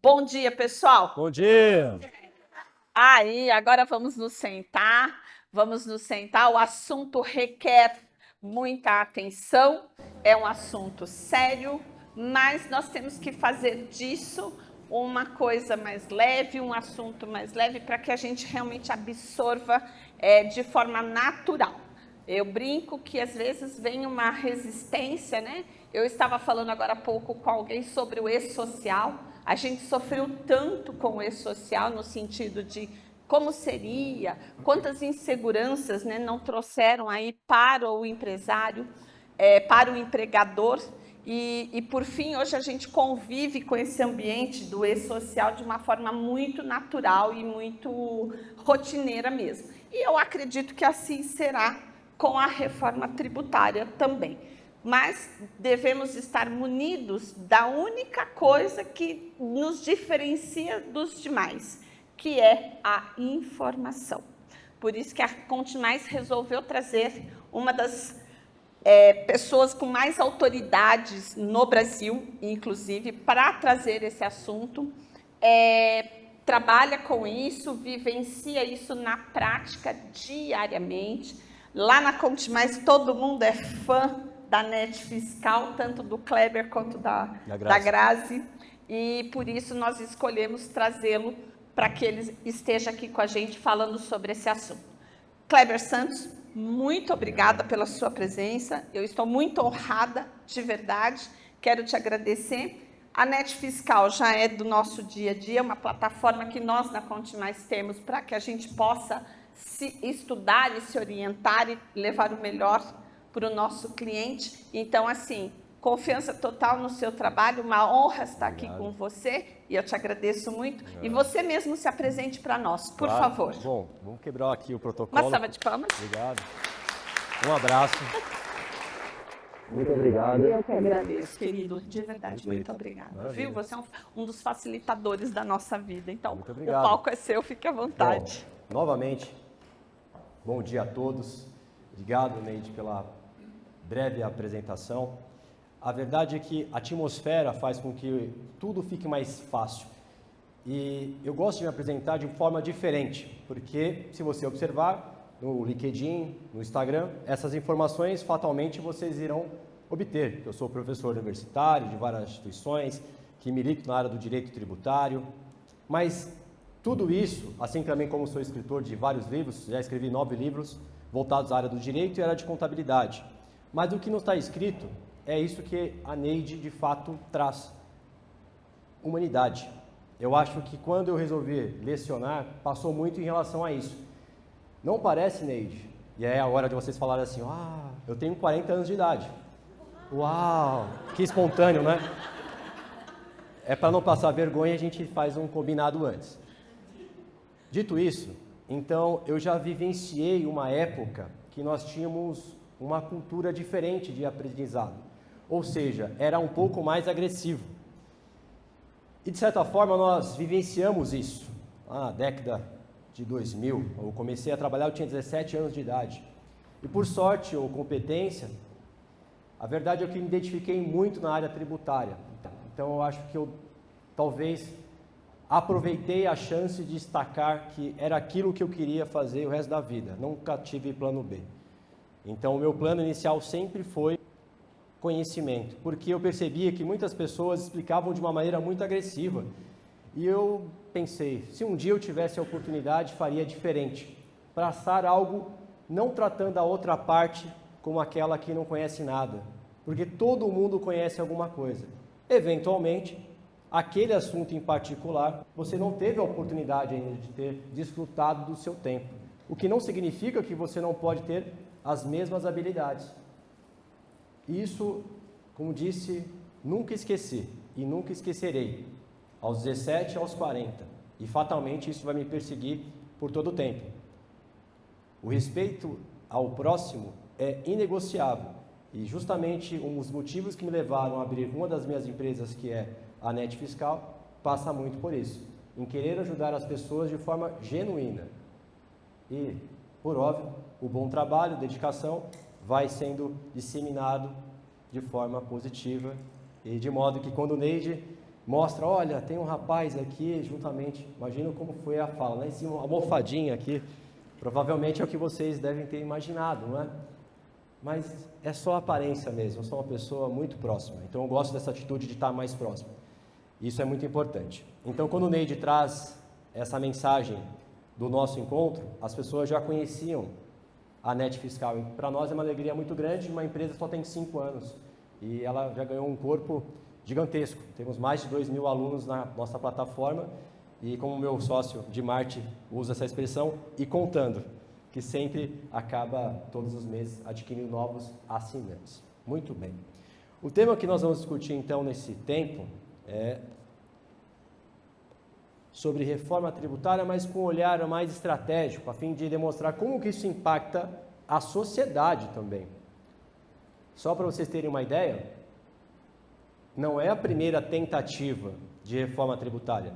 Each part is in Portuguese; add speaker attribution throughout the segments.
Speaker 1: Bom dia, pessoal.
Speaker 2: Bom dia.
Speaker 1: Aí, agora vamos nos sentar. O assunto requer muita atenção, é um assunto sério, mas nós temos que fazer disso uma coisa mais leve, um assunto mais leve, para que a gente realmente absorva de forma natural. Eu brinco que às vezes vem uma resistência, né? Eu estava falando agora há pouco com alguém sobre o e-social. A gente sofreu tanto com o e-social no sentido de como seria, quantas inseguranças, né, não trouxeram aí para o empresário, para o empregador. E, por fim, hoje a gente convive com esse ambiente do e-social de uma forma muito natural e muito rotineira mesmo. E eu acredito que assim será com a reforma tributária também. Mas devemos estar munidos da única coisa que nos diferencia dos demais, que é a informação. Por isso que a Conte Mais resolveu trazer uma das pessoas com mais autoridades no Brasil, inclusive, para trazer esse assunto. Trabalha com isso, vivencia isso na prática diariamente. Lá na Conte Mais, todo mundo é fã da Net Fiscal, tanto do Kleber quanto da Grazi. E por isso nós escolhemos trazê-lo para que ele esteja aqui com a gente falando sobre esse assunto. Kleber Santos, muito obrigada pela sua presença. Eu estou muito honrada, de verdade. Quero te agradecer. A Net Fiscal já é do nosso dia a dia, uma plataforma que nós na Conte Mais temos para que a gente possa se estudar e se orientar e levar o melhor para o nosso cliente. Então, assim, confiança total no seu trabalho, uma honra estar aqui com você e eu te agradeço muito. E você mesmo se apresente para nós, por favor.
Speaker 2: Bom, vamos quebrar aqui o protocolo.
Speaker 1: Uma salva de palmas.
Speaker 2: Obrigado. Um abraço. Muito obrigado.
Speaker 1: Eu que agradeço, querido, de verdade, muito obrigada. Viu? Você é um dos facilitadores da nossa vida, então o palco é seu, fique à vontade.
Speaker 2: Bom, novamente, bom dia a todos. Obrigado, Neide, pela breve apresentação. A verdade é que a atmosfera faz com que tudo fique mais fácil. E eu gosto de me apresentar de forma diferente, porque se você observar no LinkedIn, no Instagram, essas informações fatalmente vocês irão obter. Eu sou professor universitário de várias instituições, que milito na área do direito tributário, mas tudo isso, assim também como sou escritor de vários livros, já escrevi 9 livros voltados à área do direito e à área de contabilidade. Mas o que não está escrito é isso que a Neide de fato traz: humanidade. Eu acho que quando eu resolvi lecionar, passou muito em relação a isso. Não parece, Neide? E é a hora de vocês falarem assim: eu tenho 40 anos de idade. Uau, que espontâneo, né? É para não passar vergonha, a gente faz um combinado antes. Dito isso, então eu já vivenciei uma época que nós tínhamos uma cultura diferente de aprendizado. Ou seja, era um pouco mais agressivo. E de certa forma nós vivenciamos isso na década de 2000. Eu comecei a trabalhar, eu tinha 17 anos de idade. E por sorte ou competência, a verdade é que eu me identifiquei muito na área tributária. Então eu acho que eu talvez aproveitei a chance de destacar que era aquilo que eu queria fazer o resto da vida. Nunca tive plano B. Então o meu plano inicial sempre foi conhecimento, porque eu percebia que muitas pessoas explicavam de uma maneira muito agressiva. E eu pensei, se um dia eu tivesse a oportunidade, faria diferente. Traçar algo não tratando a outra parte como aquela que não conhece nada, porque todo mundo conhece alguma coisa. Eventualmente, aquele assunto em particular, você não teve a oportunidade ainda de ter desfrutado do seu tempo. O que não significa que você não pode ter as mesmas habilidades. Isso, como disse, nunca esqueci e nunca esquecerei. Aos 17, aos 40. E fatalmente isso vai me perseguir por todo o tempo. O respeito ao próximo é inegociável. E justamente um dos motivos que me levaram a abrir uma das minhas empresas, que é a Net Fiscal, passa muito por isso. Em querer ajudar as pessoas de forma genuína. E, por óbvio, o bom trabalho, dedicação, vai sendo disseminado de forma positiva. E de modo que quando o Neide mostra, olha, tem um rapaz aqui, juntamente, imagina como foi a fala, lá em cima, uma almofadinha aqui, provavelmente é o que vocês devem ter imaginado, não é? Mas é só aparência mesmo, eu sou uma pessoa muito próxima, então eu gosto dessa atitude de estar mais próximo. Isso é muito importante. Então, quando o Neide traz essa mensagem do nosso encontro, as pessoas já conheciam a NET Fiscal. Para nós é uma alegria muito grande, uma empresa só tem 5 anos e ela já ganhou um corpo gigantesco. Temos mais de 2.000 alunos na nossa plataforma e, como meu sócio de Marte usa essa expressão, e contando, que sempre acaba todos os meses adquirindo novos assinantes. Muito bem. O tema que nós vamos discutir então nesse tempo é sobre reforma tributária, mas com um olhar mais estratégico, a fim de demonstrar como que isso impacta a sociedade também. Só para vocês terem uma ideia, não é a primeira tentativa de reforma tributária.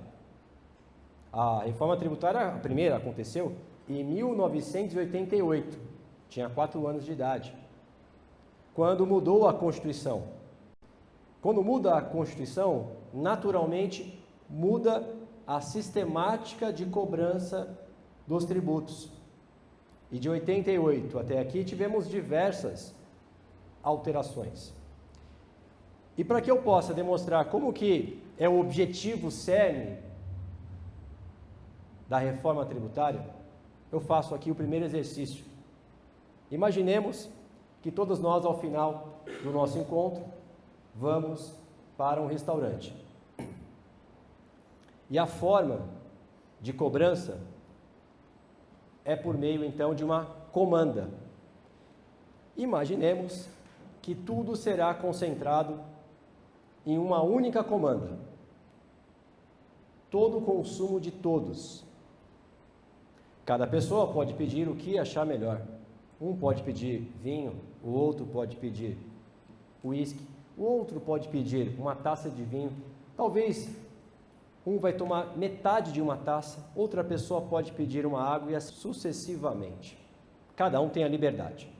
Speaker 2: A reforma tributária, a primeira, aconteceu em 1988, tinha 4 anos de idade, quando mudou a Constituição. Quando muda a Constituição, naturalmente muda a sistemática de cobrança dos tributos. E de 88 até aqui tivemos diversas alterações. E para que eu possa demonstrar como que é o objetivo cerne da reforma tributária, eu faço aqui o primeiro exercício. Imaginemos que todos nós, ao final do nosso encontro, vamos para um restaurante. E a forma de cobrança é por meio, então, de uma comanda. Imaginemos que tudo será concentrado em uma única comanda. Todo o consumo de todos. Cada pessoa pode pedir o que achar melhor. Um pode pedir vinho, o outro pode pedir uísque, o outro pode pedir uma taça de vinho. Talvez um vai tomar metade de uma taça, outra pessoa pode pedir uma água e assim sucessivamente. Cada um tem a liberdade.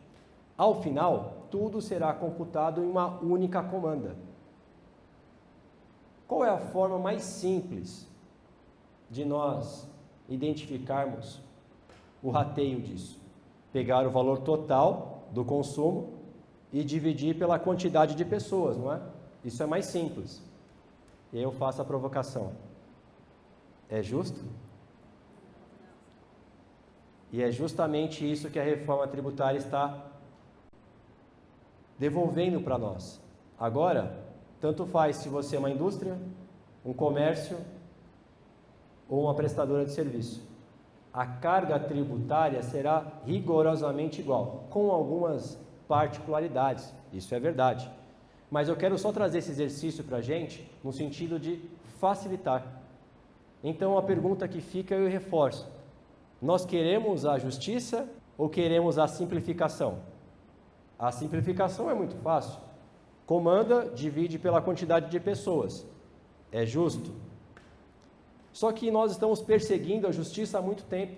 Speaker 2: Ao final, tudo será computado em uma única comanda. Qual é a forma mais simples de nós identificarmos o rateio disso? Pegar o valor total do consumo e dividir pela quantidade de pessoas, não é? Isso é mais simples. E aí eu faço a provocação. É justo? E é justamente isso que a reforma tributária está devolvendo para nós. Agora, tanto faz se você é uma indústria, um comércio ou uma prestadora de serviço. A carga tributária será rigorosamente igual, com algumas particularidades, isso é verdade. Mas eu quero só trazer esse exercício para a gente, no sentido de facilitar. Então a pergunta que fica eu reforço: nós queremos a justiça ou queremos a simplificação? A simplificação é muito fácil. Comanda, divide pela quantidade de pessoas. É justo? Só que nós estamos perseguindo a justiça há muito tempo.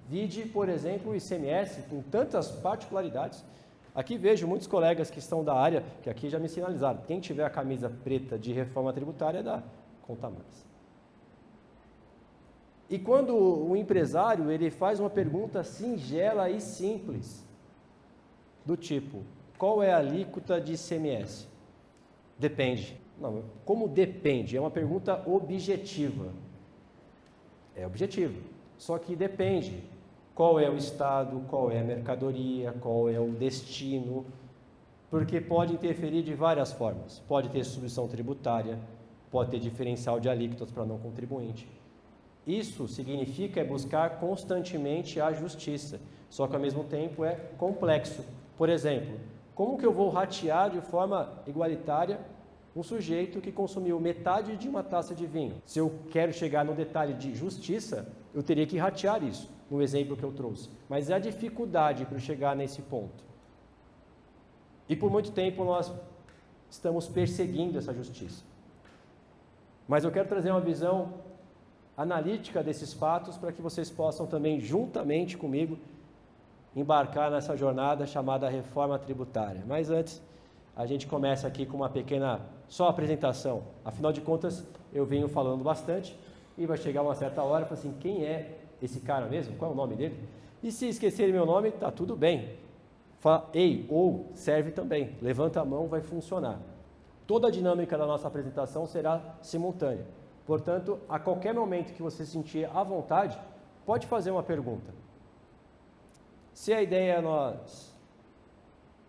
Speaker 2: Vide, por exemplo, o ICMS, com tantas particularidades. Aqui vejo muitos colegas que estão da área, que aqui já me sinalizaram. Quem tiver a camisa preta de reforma tributária, dá conta mais. E quando o empresário ele faz uma pergunta singela e simples, do tipo, qual é a alíquota de ICMS? Depende. Não, como depende? É uma pergunta objetiva. É objetivo. Só que depende. Qual é o estado, qual é a mercadoria, qual é o destino, porque pode interferir de várias formas. Pode ter substituição tributária, pode ter diferencial de alíquotas para não contribuinte. Isso significa buscar constantemente a justiça, só que ao mesmo tempo é complexo. Por exemplo, como que eu vou ratear de forma igualitária um sujeito que consumiu metade de uma taça de vinho? Se eu quero chegar no detalhe de justiça, eu teria que ratear isso, no exemplo que eu trouxe. Mas é a dificuldade para chegar nesse ponto. E por muito tempo nós estamos perseguindo essa justiça. Mas eu quero trazer uma visão analítica desses fatos para que vocês possam também, juntamente comigo, embarcar nessa jornada chamada reforma tributária. Mas antes, a gente começa aqui com uma pequena só apresentação. Afinal de contas, eu venho falando bastante e vai chegar uma certa hora e falar assim, quem é esse cara mesmo? Qual é o nome dele? E se esquecerem meu nome, tá tudo bem. Fala, ei, ou serve também. Levanta a mão, vai funcionar. Toda a dinâmica da nossa apresentação será simultânea. Portanto, a qualquer momento que você se sentir à vontade, pode fazer uma pergunta. Se a ideia é nós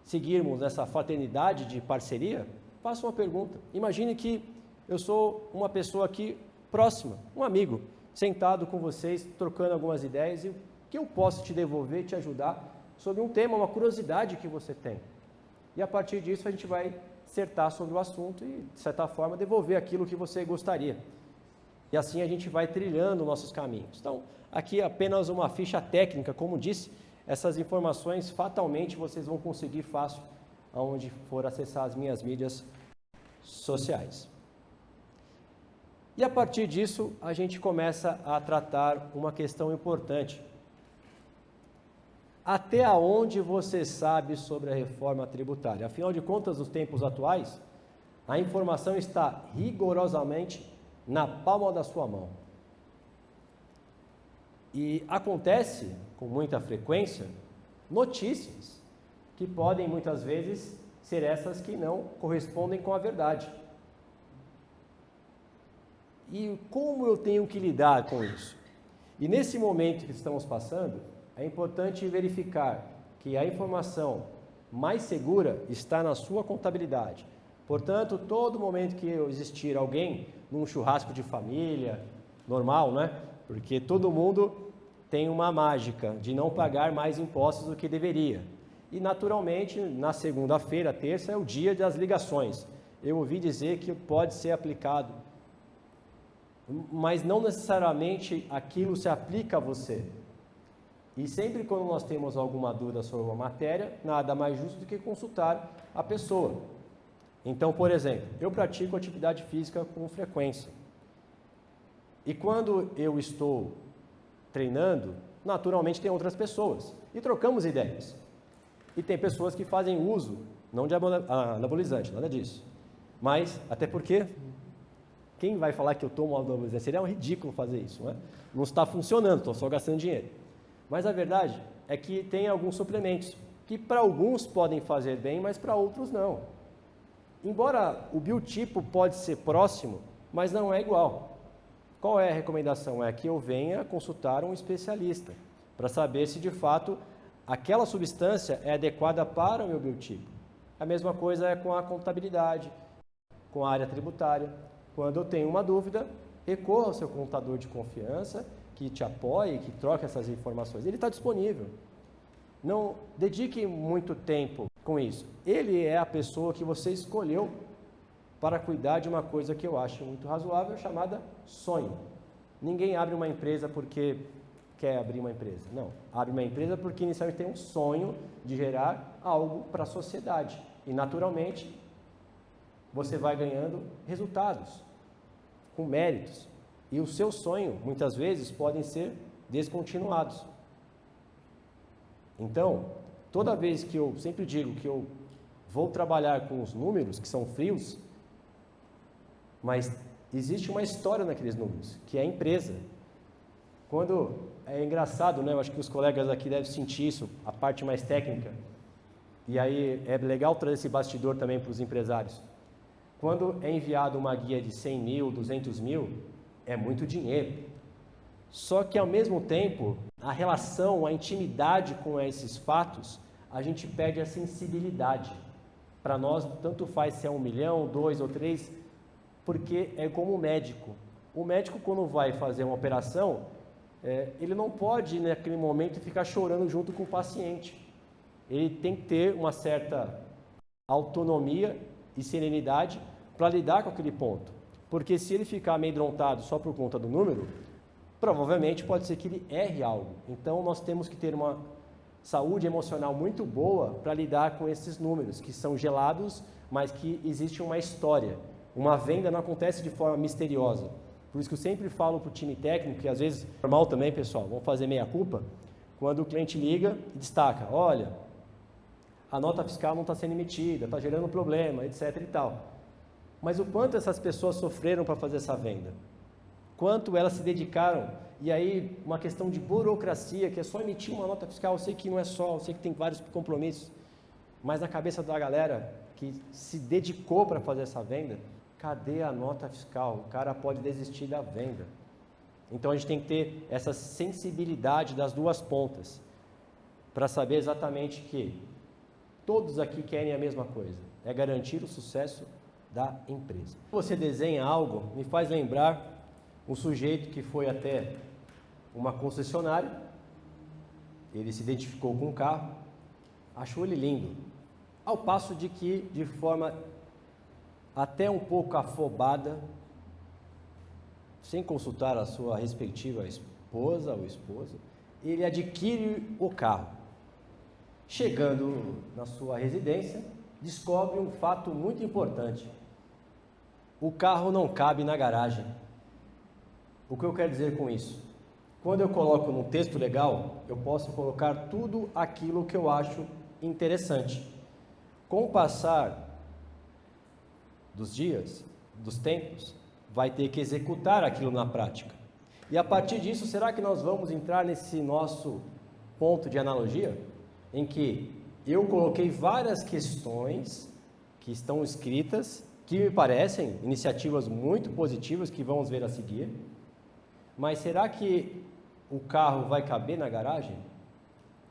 Speaker 2: seguirmos essa fraternidade de parceria, faça uma pergunta. Imagine que eu sou uma pessoa aqui próxima, um amigo, sentado com vocês, trocando algumas ideias, e o que eu posso te devolver, te ajudar sobre um tema, uma curiosidade que você tem. E a partir disso a gente vai dissertar sobre o assunto e, de certa forma, devolver aquilo que você gostaria. E assim a gente vai trilhando nossos caminhos. Então, aqui apenas uma ficha técnica, como disse, essas informações fatalmente vocês vão conseguir fácil aonde for acessar as minhas mídias sociais. E a partir disso, a gente começa a tratar uma questão importante. Até onde você sabe sobre a reforma tributária? Afinal de contas, nos tempos atuais, a informação está rigorosamente na palma da sua mão. E acontece, com muita frequência, notícias que podem, muitas vezes, ser essas que não correspondem com a verdade. E como eu tenho que lidar com isso? E nesse momento que estamos passando, é importante verificar que a informação mais segura está na sua contabilidade. Portanto, todo momento que existir alguém num churrasco de família, normal, né? Porque todo mundo tem uma mágica de não pagar mais impostos do que deveria. E, naturalmente, na segunda-feira, terça, é o dia das ligações. Eu ouvi dizer que pode ser aplicado, mas não necessariamente aquilo se aplica a você. E sempre quando nós temos alguma dúvida sobre uma matéria, nada mais justo do que consultar a pessoa. Então, por exemplo, eu pratico atividade física com frequência. E quando eu estou treinando, naturalmente tem outras pessoas. E trocamos ideias. E tem pessoas que fazem uso, não de anabolizante, nada disso. Mas, até porque, quem vai falar que eu tomo anabolizante? Seria um ridículo fazer isso, não é? Não está funcionando, estou só gastando dinheiro. Mas a verdade é que tem alguns suplementos que para alguns podem fazer bem, mas para outros não. Embora o biotipo pode ser próximo, mas não é igual. Qual é a recomendação? É que eu venha consultar um especialista para saber se de fato aquela substância é adequada para o meu biotipo. A mesma coisa é com a contabilidade, com a área tributária. Quando eu tenho uma dúvida, recorra ao seu contador de confiança, que te apoie, que troque essas informações. Ele está disponível. Não dedique muito tempo com isso. Ele é a pessoa que você escolheu para cuidar de uma coisa que eu acho muito razoável, chamada sonho. Ninguém abre uma empresa porque quer abrir uma empresa. Não. Abre uma empresa porque inicialmente tem um sonho de gerar algo para a sociedade. E, naturalmente, você vai ganhando resultados, com méritos. E o seu sonho, muitas vezes, podem ser descontinuados. Então, toda vez que eu sempre digo que eu vou trabalhar com os números, que são frios, mas existe uma história naqueles números, que é a empresa. Quando, é engraçado, né? Eu acho que os colegas aqui devem sentir isso, a parte mais técnica. E aí é legal trazer esse bastidor também para os empresários. Quando é enviado uma guia de 100 mil, 200 mil, é muito dinheiro. Só que, ao mesmo tempo, a relação, a intimidade com esses fatos, a gente perde a sensibilidade. Para nós, tanto faz se é 1 milhão, 2 ou 3, porque é como o médico. O médico, quando vai fazer uma operação, ele não pode, naquele momento, ficar chorando junto com o paciente. Ele tem que ter uma certa autonomia e serenidade para lidar com aquele ponto. Porque se ele ficar amedrontado só por conta do número, provavelmente pode ser que ele erre algo. Então, nós temos que ter uma saúde emocional muito boa para lidar com esses números, que são gelados, mas que existe uma história. Uma venda não acontece de forma misteriosa. Por isso que eu sempre falo para o time técnico, que às vezes é normal também, pessoal, vamos fazer meia-culpa, quando o cliente liga e destaca, olha, a nota fiscal não está sendo emitida, está gerando problema, etc. e tal. Mas o quanto essas pessoas sofreram para fazer essa venda? Quanto elas se dedicaram? E aí, uma questão de burocracia, que é só emitir uma nota fiscal. Eu sei que não é só, eu sei que tem vários compromissos, mas na cabeça da galera que se dedicou para fazer essa venda, cadê a nota fiscal? O cara pode desistir da venda. Então a gente tem que ter essa sensibilidade das duas pontas, para saber exatamente que todos aqui querem a mesma coisa, é garantir o sucesso da empresa. Você desenha algo, me faz lembrar um sujeito que foi até uma concessionária, ele se identificou com o carro, achou ele lindo, ao passo de que, de forma até um pouco afobada, sem consultar a sua respectiva esposa ou esposo, ele adquire o carro. Chegando na sua residência, descobre um fato muito importante. O carro não cabe na garagem. O que eu quero dizer com isso? Quando eu coloco num texto legal, eu posso colocar tudo aquilo que eu acho interessante. Com o passar dos dias, dos tempos, vai ter que executar aquilo na prática. E a partir disso, será que nós vamos entrar nesse nosso ponto de analogia? Em que eu coloquei várias questões que estão escritas, que me parecem iniciativas muito positivas, que vamos ver a seguir. Mas será que o carro vai caber na garagem?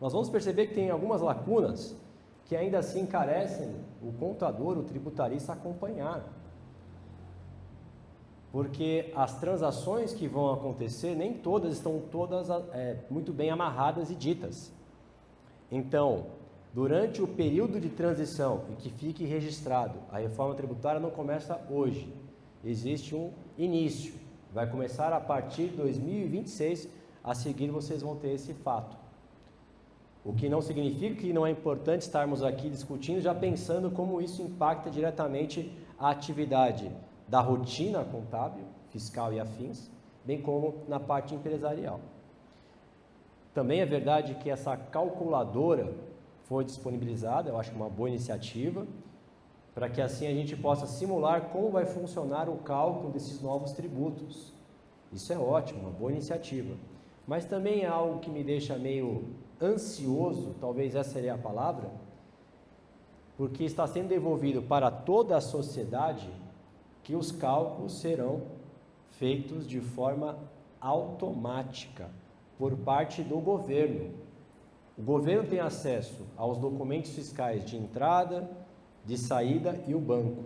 Speaker 2: Nós vamos perceber que tem algumas lacunas que ainda assim carecem o contador, o tributarista acompanhar. Porque as transações que vão acontecer, nem todas estão muito bem amarradas e ditas. Então, durante o período de transição, e que fique registrado, a reforma tributária não começa hoje, existe um início, vai começar a partir de 2026, a seguir vocês vão ter esse fato. O que não significa que não é importante estarmos aqui discutindo, já pensando como isso impacta diretamente a atividade da rotina contábil, fiscal e afins, bem como na parte empresarial. Também é verdade que essa calculadora foi disponibilizada, eu acho uma boa iniciativa, para que assim a gente possa simular como vai funcionar o cálculo desses novos tributos. Isso é ótimo, uma boa iniciativa. Mas também é algo que me deixa meio ansioso, talvez essa seria a palavra, porque está sendo devolvido para toda a sociedade que os cálculos serão feitos de forma automática por parte do governo. O governo tem acesso aos documentos fiscais de entrada, de saída e o banco.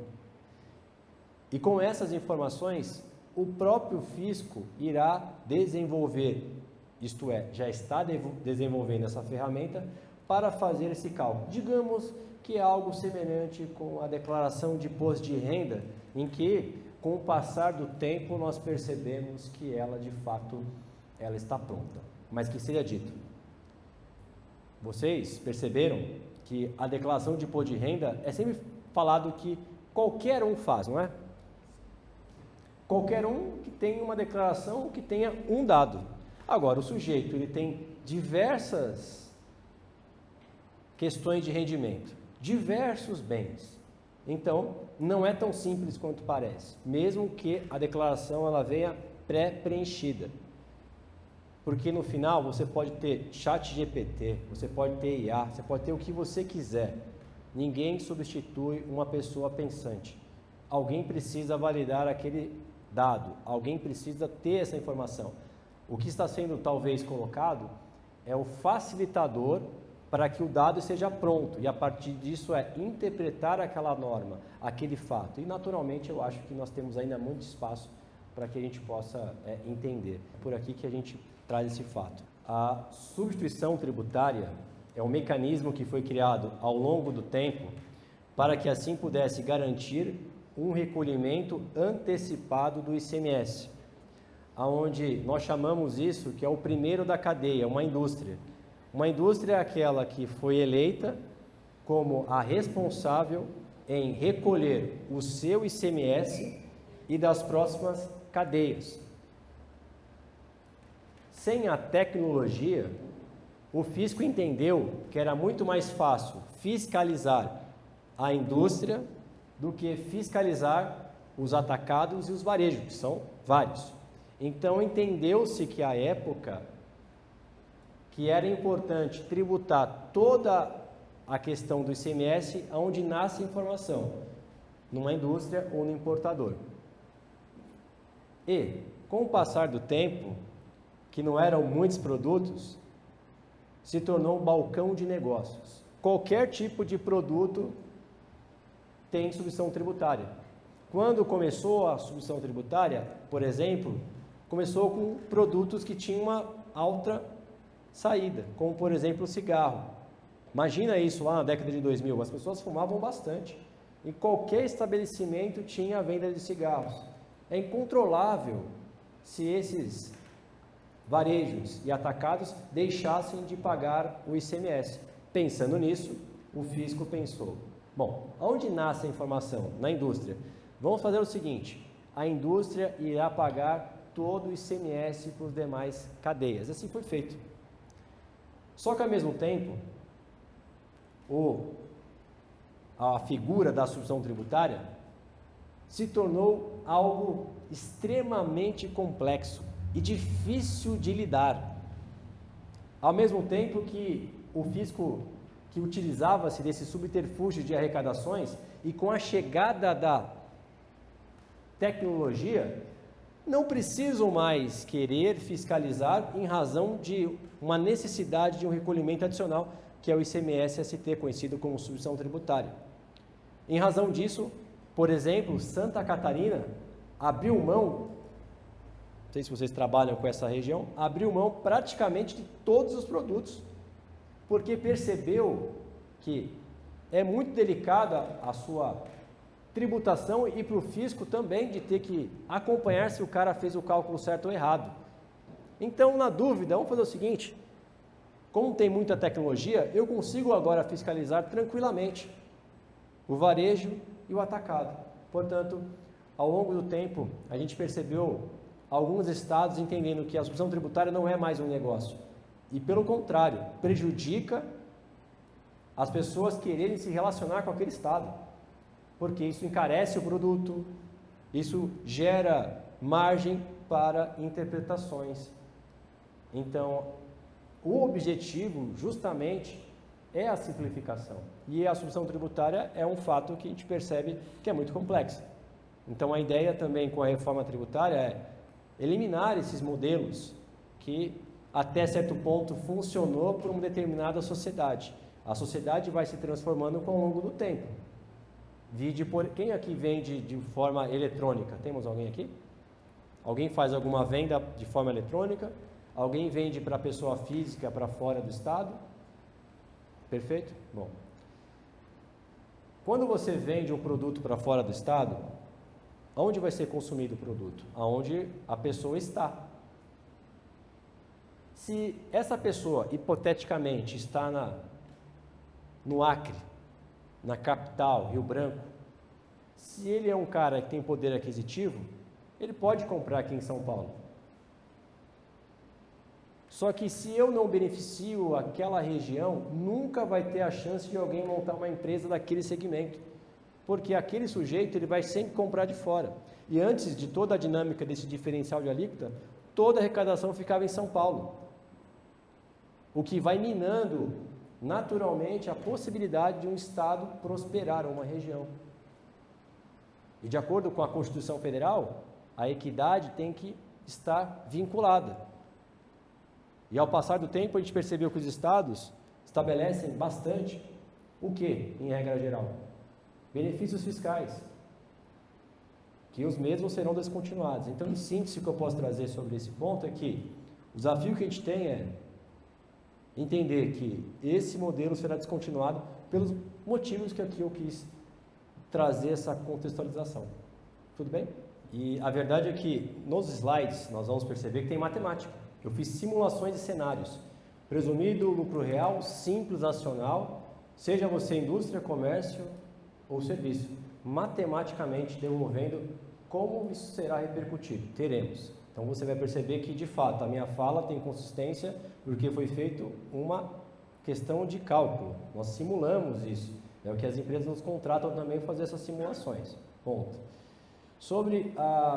Speaker 2: E com essas informações, o próprio fisco irá desenvolver, isto é, já está desenvolvendo essa ferramenta para fazer esse cálculo. Digamos que é algo semelhante com a declaração de imposto de renda, em que, com o passar do tempo, nós percebemos que ela, de fato, ela está pronta. Mas que seja dito, vocês perceberam que a declaração de imposto de renda é sempre falado que qualquer um faz, não é? Qualquer um que tenha uma declaração, que tenha um dado. Agora, o sujeito ele tem diversas questões de rendimento, diversos bens. Então, não é tão simples quanto parece, mesmo que a declaração ela venha pré-preenchida. Porque no final você pode ter ChatGPT, você pode ter IA, você pode ter o que você quiser. Ninguém substitui uma pessoa pensante. Alguém precisa validar aquele dado, alguém precisa ter essa informação. O que está sendo talvez colocado é o facilitador para que o dado seja pronto e a partir disso é interpretar aquela norma, aquele fato. E naturalmente eu acho que nós temos ainda muito espaço para que a gente possa entender. Por aqui que a gente traz esse fato. A substituição tributária é um mecanismo que foi criado ao longo do tempo para que assim pudesse garantir um recolhimento antecipado do ICMS, onde nós chamamos isso que é o primeiro da cadeia, uma indústria. Uma indústria é aquela que foi eleita como a responsável em recolher o seu ICMS e das próximas cadeias. Sem a tecnologia, o fisco entendeu que era muito mais fácil fiscalizar a indústria do que fiscalizar os atacados e os varejos, que são vários. Então, entendeu-se que à época que era importante tributar toda a questão do ICMS onde nasce a informação, numa indústria ou no importador. E, com o passar do tempo, que não eram muitos produtos, se tornou um balcão de negócios. Qualquer tipo de produto tem substituição tributária. Quando começou a substituição tributária, por exemplo, começou com produtos que tinham uma alta saída, como por exemplo o cigarro. Imagina isso lá na década de 2000, as pessoas fumavam bastante. Em qualquer estabelecimento tinha a venda de cigarros. É incontrolável se esses varejos e atacados deixassem de pagar o ICMS. Pensando nisso, o fisco pensou, bom, onde nasce a informação? Na indústria. Vamos fazer o seguinte, a indústria irá pagar todo o ICMS para as demais cadeias. Assim foi feito. Só que ao mesmo tempo, a figura da substituição tributária se tornou algo extremamente complexo e difícil de lidar. Ao mesmo tempo que o fisco que utilizava-se desse subterfúgio de arrecadações e com a chegada da tecnologia, não precisam mais querer fiscalizar em razão de uma necessidade de um recolhimento adicional, que é o ICMS-ST, conhecido como substituição tributária. Em razão disso, por exemplo, Santa Catarina abriu mão, não sei se vocês trabalham com essa região, abriu mão praticamente de todos os produtos, porque percebeu que é muito delicada a sua tributação e para o fisco também de ter que acompanhar se o cara fez o cálculo certo ou errado. Então, na dúvida, vamos fazer o seguinte, como tem muita tecnologia, eu consigo agora fiscalizar tranquilamente o varejo e o atacado. Portanto, ao longo do tempo, a gente percebeu alguns estados entendendo que a substituição tributária não é mais um negócio. E, pelo contrário, prejudica as pessoas quererem se relacionar com aquele estado. Porque isso encarece o produto, isso gera margem para interpretações. Então, o objetivo, justamente, é a simplificação. E a substituição tributária é um fato que a gente percebe que é muito complexo. Então, a ideia também com a reforma tributária é eliminar esses modelos que, até certo ponto, funcionou por uma determinada sociedade. A sociedade vai se transformando ao longo do tempo. Quem aqui vende de forma eletrônica? Temos alguém aqui? Alguém faz alguma venda de forma eletrônica? Alguém vende para pessoa física para fora do estado? Perfeito? Bom. Quando você vende um produto para fora do estado, onde vai ser consumido o produto? Aonde a pessoa está. Se essa pessoa, hipoteticamente, está no Acre, na capital, Rio Branco, se ele é um cara que tem poder aquisitivo, ele pode comprar aqui em São Paulo. Só que se eu não beneficio aquela região, nunca vai ter a chance de alguém montar uma empresa daquele segmento, porque aquele sujeito ele vai sempre comprar de fora. E antes de toda a dinâmica desse diferencial de alíquota, toda a arrecadação ficava em São Paulo, o que vai minando naturalmente a possibilidade de um estado prosperar, uma região. E de acordo com a Constituição Federal, a equidade tem que estar vinculada. E ao passar do tempo, a gente percebeu que os estados estabelecem bastante o que, em regra geral? Benefícios fiscais, que os mesmos serão descontinuados. Então, em síntese, o que eu posso trazer sobre esse ponto é que o desafio que a gente tem é entender que esse modelo será descontinuado pelos motivos que aqui eu quis trazer essa contextualização. Tudo bem? E a verdade é que nos slides nós vamos perceber que tem matemática. Eu fiz simulações de cenários. Presumido lucro real, simples, nacional, seja você indústria, comércio ou serviço. Matematicamente devolvendo como isso será repercutido. Teremos Então você vai perceber que de fato a minha fala tem consistência porque foi feito uma questão de cálculo. Nós simulamos isso. É o que as empresas nos contratam também para fazer essas simulações. Ponto. Sobre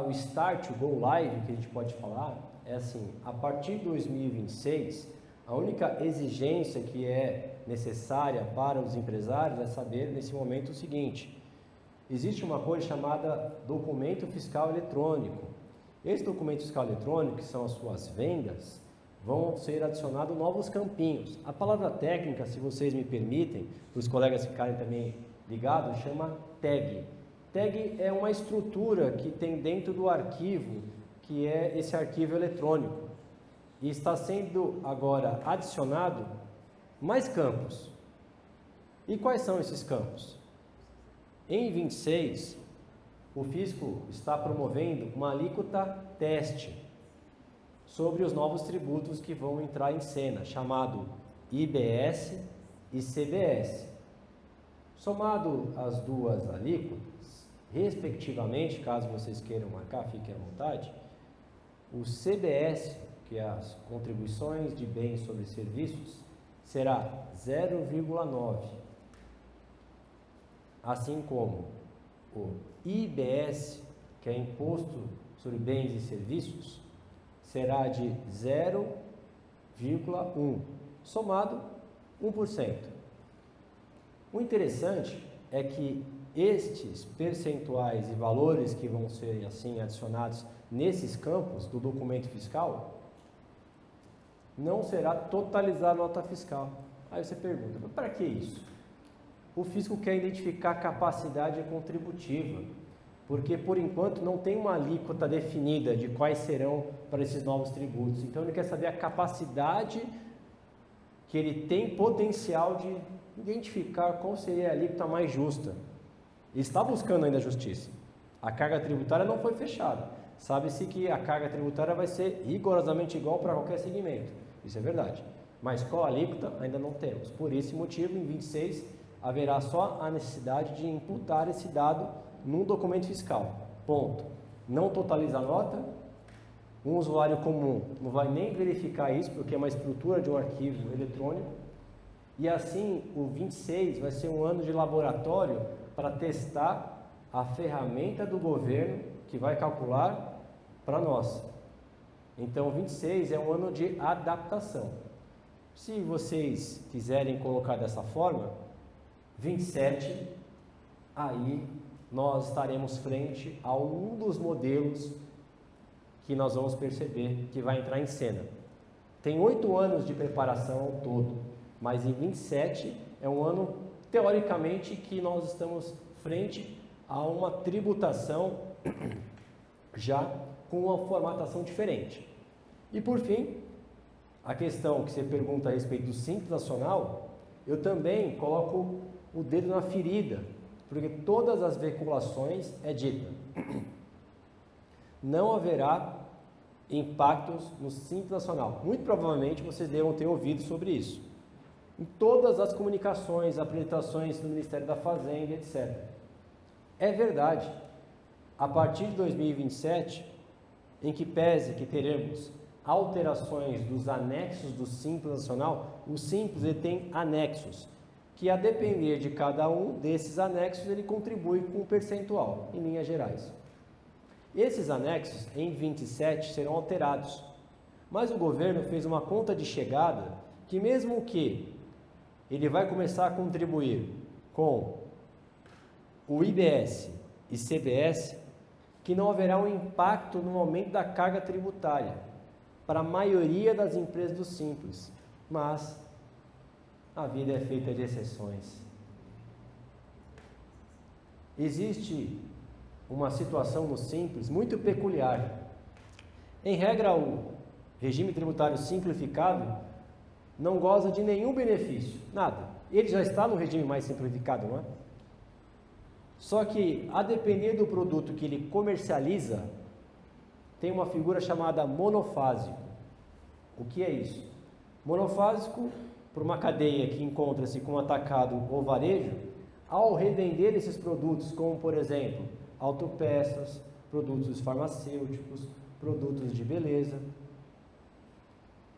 Speaker 2: o Start, o Go Live, que a gente pode falar, é assim, a partir de 2026, a única exigência que é necessária para os empresários é saber nesse momento o seguinte: existe uma coisa chamada documento fiscal eletrônico. Esse documento fiscal eletrônico, que são as suas vendas, vão ser adicionados novos campinhos. A palavra técnica, se vocês me permitem, para os colegas ficarem também ligados, chama tag. Tag é uma estrutura que tem dentro do arquivo, que é esse arquivo eletrônico. E está sendo agora adicionado mais campos. E quais são esses campos? Em 26, o fisco está promovendo uma alíquota teste sobre os novos tributos que vão entrar em cena, chamado IBS e CBS. Somado as duas alíquotas, respectivamente, caso vocês queiram marcar, fiquem à vontade, o CBS, que é as contribuições de bens sobre serviços, será 0,9, assim como o IBS, que é Imposto sobre Bens e Serviços, será de 0,1, somado 1%. O interessante é que estes percentuais e valores que vão ser assim adicionados nesses campos do documento fiscal não será totalizar a nota fiscal. Aí você pergunta, para que isso? O fisco quer identificar a capacidade contributiva, porque por enquanto não tem uma alíquota definida de quais serão para esses novos tributos. Então ele quer saber a capacidade que ele tem potencial de identificar qual seria a alíquota mais justa. Ele está buscando ainda a justiça. A carga tributária não foi fechada. Sabe-se que a carga tributária vai ser rigorosamente igual para qualquer segmento. Isso é verdade. Mas qual alíquota ainda não temos. Por esse motivo, em 26, haverá só a necessidade de imputar esse dado num documento fiscal. Ponto. Não totaliza a nota. Um usuário comum não vai nem verificar isso, porque é uma estrutura de um arquivo eletrônico. E assim, o 26 vai ser um ano de laboratório para testar a ferramenta do governo que vai calcular para nós. Então, 26 é um ano de adaptação. Se vocês quiserem colocar dessa forma, 27, aí nós estaremos frente a um dos modelos que nós vamos perceber que vai entrar em cena. Tem 8 anos de preparação ao todo, mas em 27 é um ano, teoricamente, que nós estamos frente a uma tributação já com uma formatação diferente. E por fim, a questão que você pergunta a respeito do Simples Nacional, eu também coloco o dedo na ferida, porque todas as veiculações é dita. Não haverá impactos no Simples Nacional. Muito provavelmente vocês devam ter ouvido sobre isso. Em todas as comunicações, apresentações do Ministério da Fazenda, etc. É verdade. A partir de 2027, em que pese que teremos alterações dos anexos do Simples Nacional, o Simples ele tem anexos, que a depender de cada um desses anexos, ele contribui com um percentual, em linhas gerais. Esses anexos, em 27, serão alterados, mas o governo fez uma conta de chegada que mesmo que ele vai começar a contribuir com o IBS e CBS, que não haverá um impacto no aumento da carga tributária para a maioria das empresas do Simples, mas a vida é feita de exceções. Existe uma situação no Simples muito peculiar. Em regra, o regime tributário simplificado não goza de nenhum benefício, nada. Ele já está no regime mais simplificado, não é? Só que, a depender do produto que ele comercializa, tem uma figura chamada monofásico. O que é isso? Monofásico, por uma cadeia que encontra-se com atacado ou varejo, ao revender esses produtos, como por exemplo, autopeças, produtos farmacêuticos, produtos de beleza.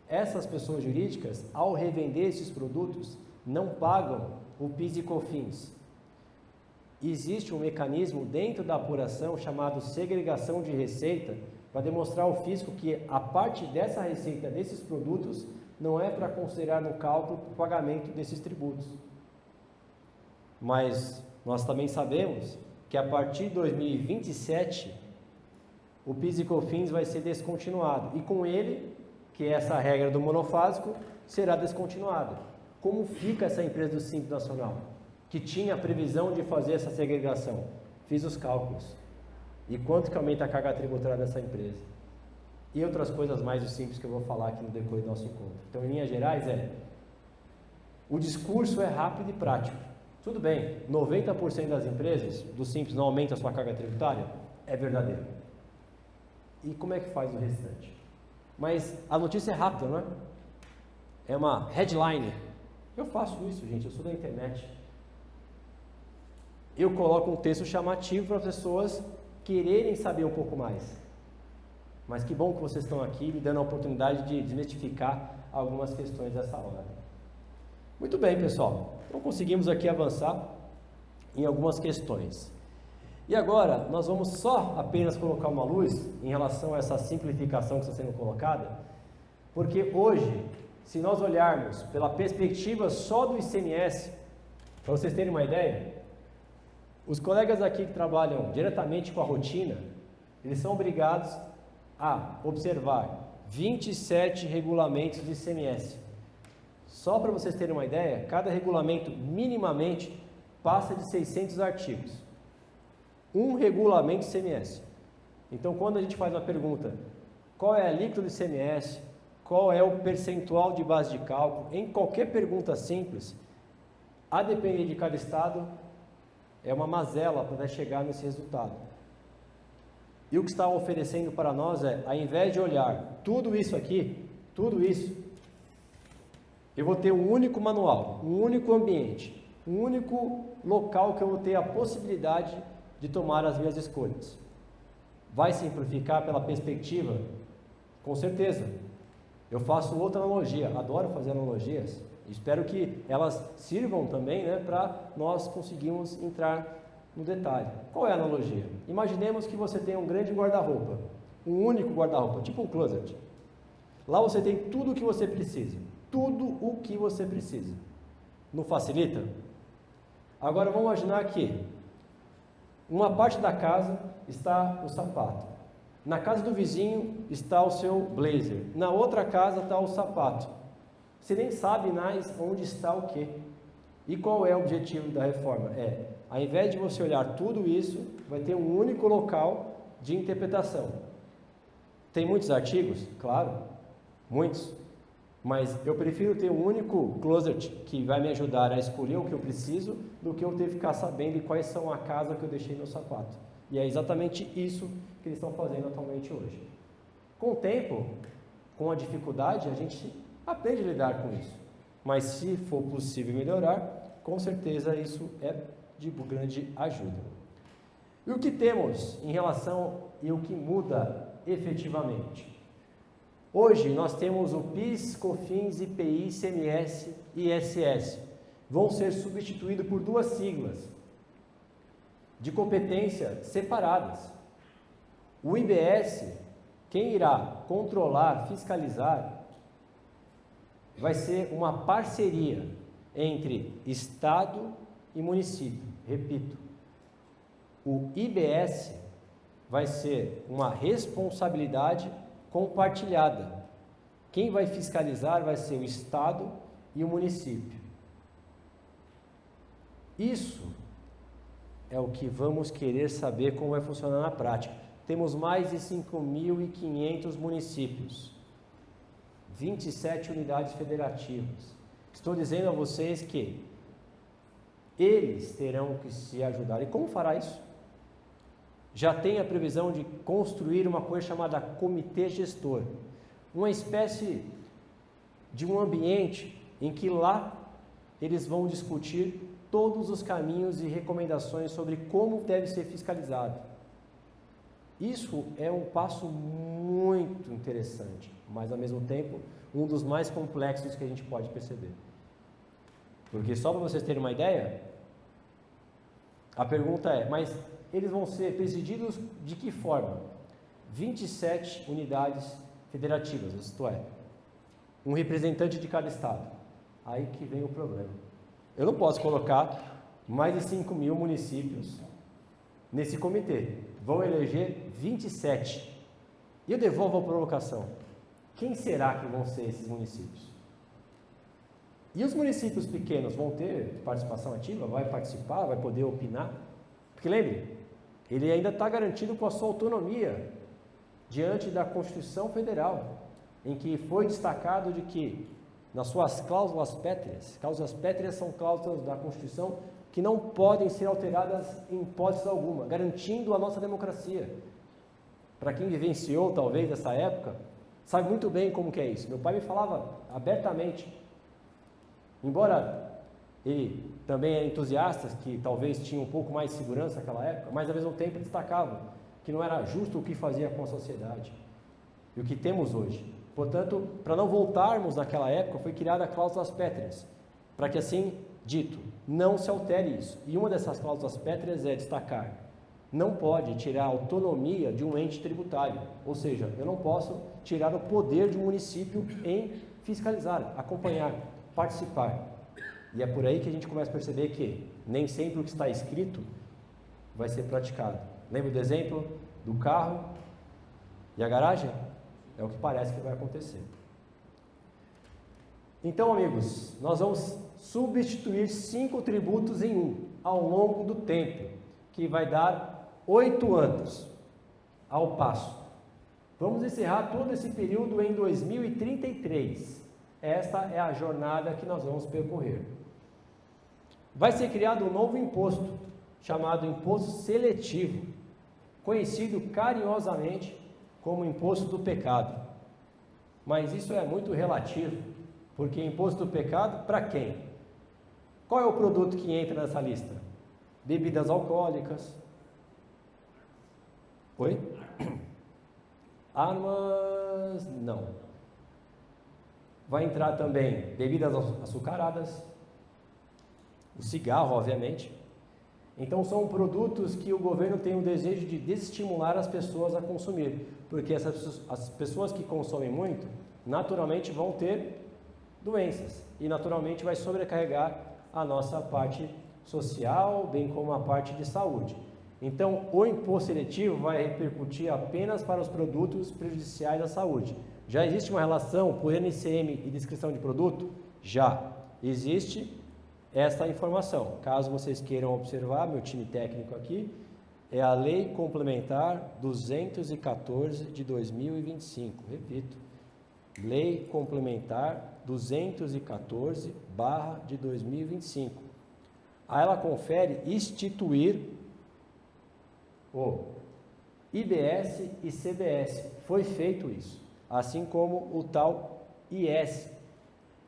Speaker 2: Essas pessoas jurídicas, ao revender esses produtos, não pagam o PIS e COFINS. Existe um mecanismo dentro da apuração chamado segregação de receita para demonstrar ao fisco que a parte dessa receita desses produtos não é para considerar no cálculo o pagamento desses tributos. Mas nós também sabemos que a partir de 2027 o PIS e COFINS vai ser descontinuado e com ele, que é essa regra do monofásico, será descontinuada. Como fica essa empresa do Simples Nacional, que tinha a previsão de fazer essa segregação? Fiz os cálculos. E quanto que aumenta a carga tributária dessa empresa? E outras coisas mais do Simples que eu vou falar aqui no decorrer do nosso encontro. Então, em linhas gerais, o discurso é rápido e prático. Tudo bem, 90% das empresas do Simples não aumenta a sua carga tributária? É verdadeiro. E como é que faz o restante? Mas a notícia é rápida, não é? É uma headline. Eu faço isso, gente, eu sou da internet. Eu coloco um texto chamativo para as pessoas quererem saber um pouco mais. Mas que bom que vocês estão aqui me dando a oportunidade de desmistificar algumas questões dessa hora. Muito bem, pessoal. Então conseguimos aqui avançar em algumas questões. E agora nós vamos só apenas colocar uma luz em relação a essa simplificação que está sendo colocada, porque hoje, se nós olharmos pela perspectiva só do ICMS, para vocês terem uma ideia, os colegas aqui que trabalham diretamente com a rotina, eles são obrigados a observar 27 regulamentos de ICMS. Só para vocês terem uma ideia, cada regulamento minimamente passa de 600 artigos. Um regulamento de ICMS. Então, quando a gente faz uma pergunta, qual é a alíquota do ICMS, qual é o percentual de base de cálculo, em qualquer pergunta simples, a depender de cada estado, é uma mazela para chegar nesse resultado. E o que está oferecendo para nós ao invés de olhar tudo isso aqui, tudo isso, eu vou ter um único manual, um único ambiente, um único local que eu vou ter a possibilidade de tomar as minhas escolhas. Vai simplificar pela perspectiva? Com certeza. Eu faço outra analogia, adoro fazer analogias, espero que elas sirvam também, para nós conseguirmos entrar no detalhe. Qual é a analogia? Imaginemos que você tem um grande guarda-roupa, um único guarda-roupa, tipo um closet. Lá você tem tudo o que você precisa, tudo o que você precisa. Não facilita? Agora vamos imaginar que uma parte da casa está o sapato, na casa do vizinho está o seu blazer, na outra casa está o sapato. Você nem sabe mais onde está o quê. E qual é o objetivo da reforma? Ao invés de você olhar tudo isso, vai ter um único local de interpretação. Tem muitos artigos? Claro, muitos. Mas eu prefiro ter um único closet que vai me ajudar a escolher o que eu preciso do que eu ter que ficar sabendo quais são a casa que eu deixei meu sapato. E é exatamente isso que eles estão fazendo atualmente hoje. Com o tempo, com a dificuldade, a gente aprende a lidar com isso. Mas se for possível melhorar, com certeza isso é de grande ajuda. E o que temos em relação e o que muda efetivamente? Hoje nós temos o PIS, COFINS, IPI, ICMS e ISS. Vão ser substituídos por duas siglas de competência separadas. O IBS, quem irá controlar, fiscalizar, vai ser uma parceria entre Estado e município. Repito, o IBS vai ser uma responsabilidade compartilhada. Quem vai fiscalizar vai ser o Estado e o município. Isso é o que vamos querer saber como vai funcionar na prática. Temos mais de 5.500 municípios, 27 unidades federativas. Estou dizendo a vocês que eles terão que se ajudar. E como fará isso? Já tem a previsão de construir uma coisa chamada comitê gestor, uma espécie de um ambiente em que lá eles vão discutir todos os caminhos e recomendações sobre como deve ser fiscalizado. Isso é um passo muito interessante, mas ao mesmo tempo um dos mais complexos que a gente pode perceber. Porque só para vocês terem uma ideia, a pergunta é, mas eles vão ser presididos de que forma? 27 unidades federativas, isto é, um representante de cada estado. Aí que vem o problema. Eu não posso colocar mais de 5 mil municípios nesse comitê. Vão eleger 27. E eu devolvo a provocação. Quem será que vão ser esses municípios? E os municípios pequenos vão ter participação ativa? Vai participar? Vai poder opinar? Porque lembre, ele ainda está garantido com a sua autonomia diante da Constituição Federal, em que foi destacado de que, nas suas cláusulas pétreas são cláusulas da Constituição que não podem ser alteradas em hipótese alguma, garantindo a nossa democracia. Para quem vivenciou, talvez, essa época, sabe muito bem como que é isso. Meu pai me falava abertamente, embora ele também era entusiasta, que talvez tinha um pouco mais de segurança naquela época, mas ao mesmo tempo destacava que não era justo o que fazia com a sociedade e o que temos hoje. Portanto, para não voltarmos naquela época, foi criada a cláusula pétreas, para que assim, dito, não se altere isso. E uma dessas cláusulas pétreas é destacar, não pode tirar a autonomia de um ente tributário, ou seja, eu não posso tirar o poder de um município em fiscalizar, acompanhar, participar. E é por aí que a gente começa a perceber que nem sempre o que está escrito vai ser praticado. Lembra do exemplo do carro e a garagem? É o que parece que vai acontecer. Então, amigos, nós vamos substituir 5 tributos em um ao longo do tempo, que vai dar 8 anos ao passo. Vamos encerrar todo esse período em 2033. Esta é a jornada que nós vamos percorrer. Vai ser criado um novo imposto, chamado imposto seletivo, conhecido carinhosamente como imposto do pecado. Mas isso é muito relativo, porque imposto do pecado para quem? Qual é o produto que entra nessa lista? Bebidas alcoólicas. Oi? Armas, não. Vai entrar também bebidas açucaradas, o cigarro, obviamente. Então são produtos que o governo tem o desejo de desestimular as pessoas a consumir, porque as pessoas que consomem muito, naturalmente vão ter doenças e naturalmente vai sobrecarregar a nossa parte social, bem como a parte de saúde. Então o imposto seletivo vai repercutir apenas para os produtos prejudiciais à saúde. Já existe uma relação por NCM e descrição de produto? Já existe esta informação. Caso vocês queiram observar, meu time técnico aqui, é a Lei Complementar 214 de 2025. Repito, Lei Complementar 214 de 2025. Aí ela confere instituir o IBS e CBS. Foi feito isso, assim como o tal IS.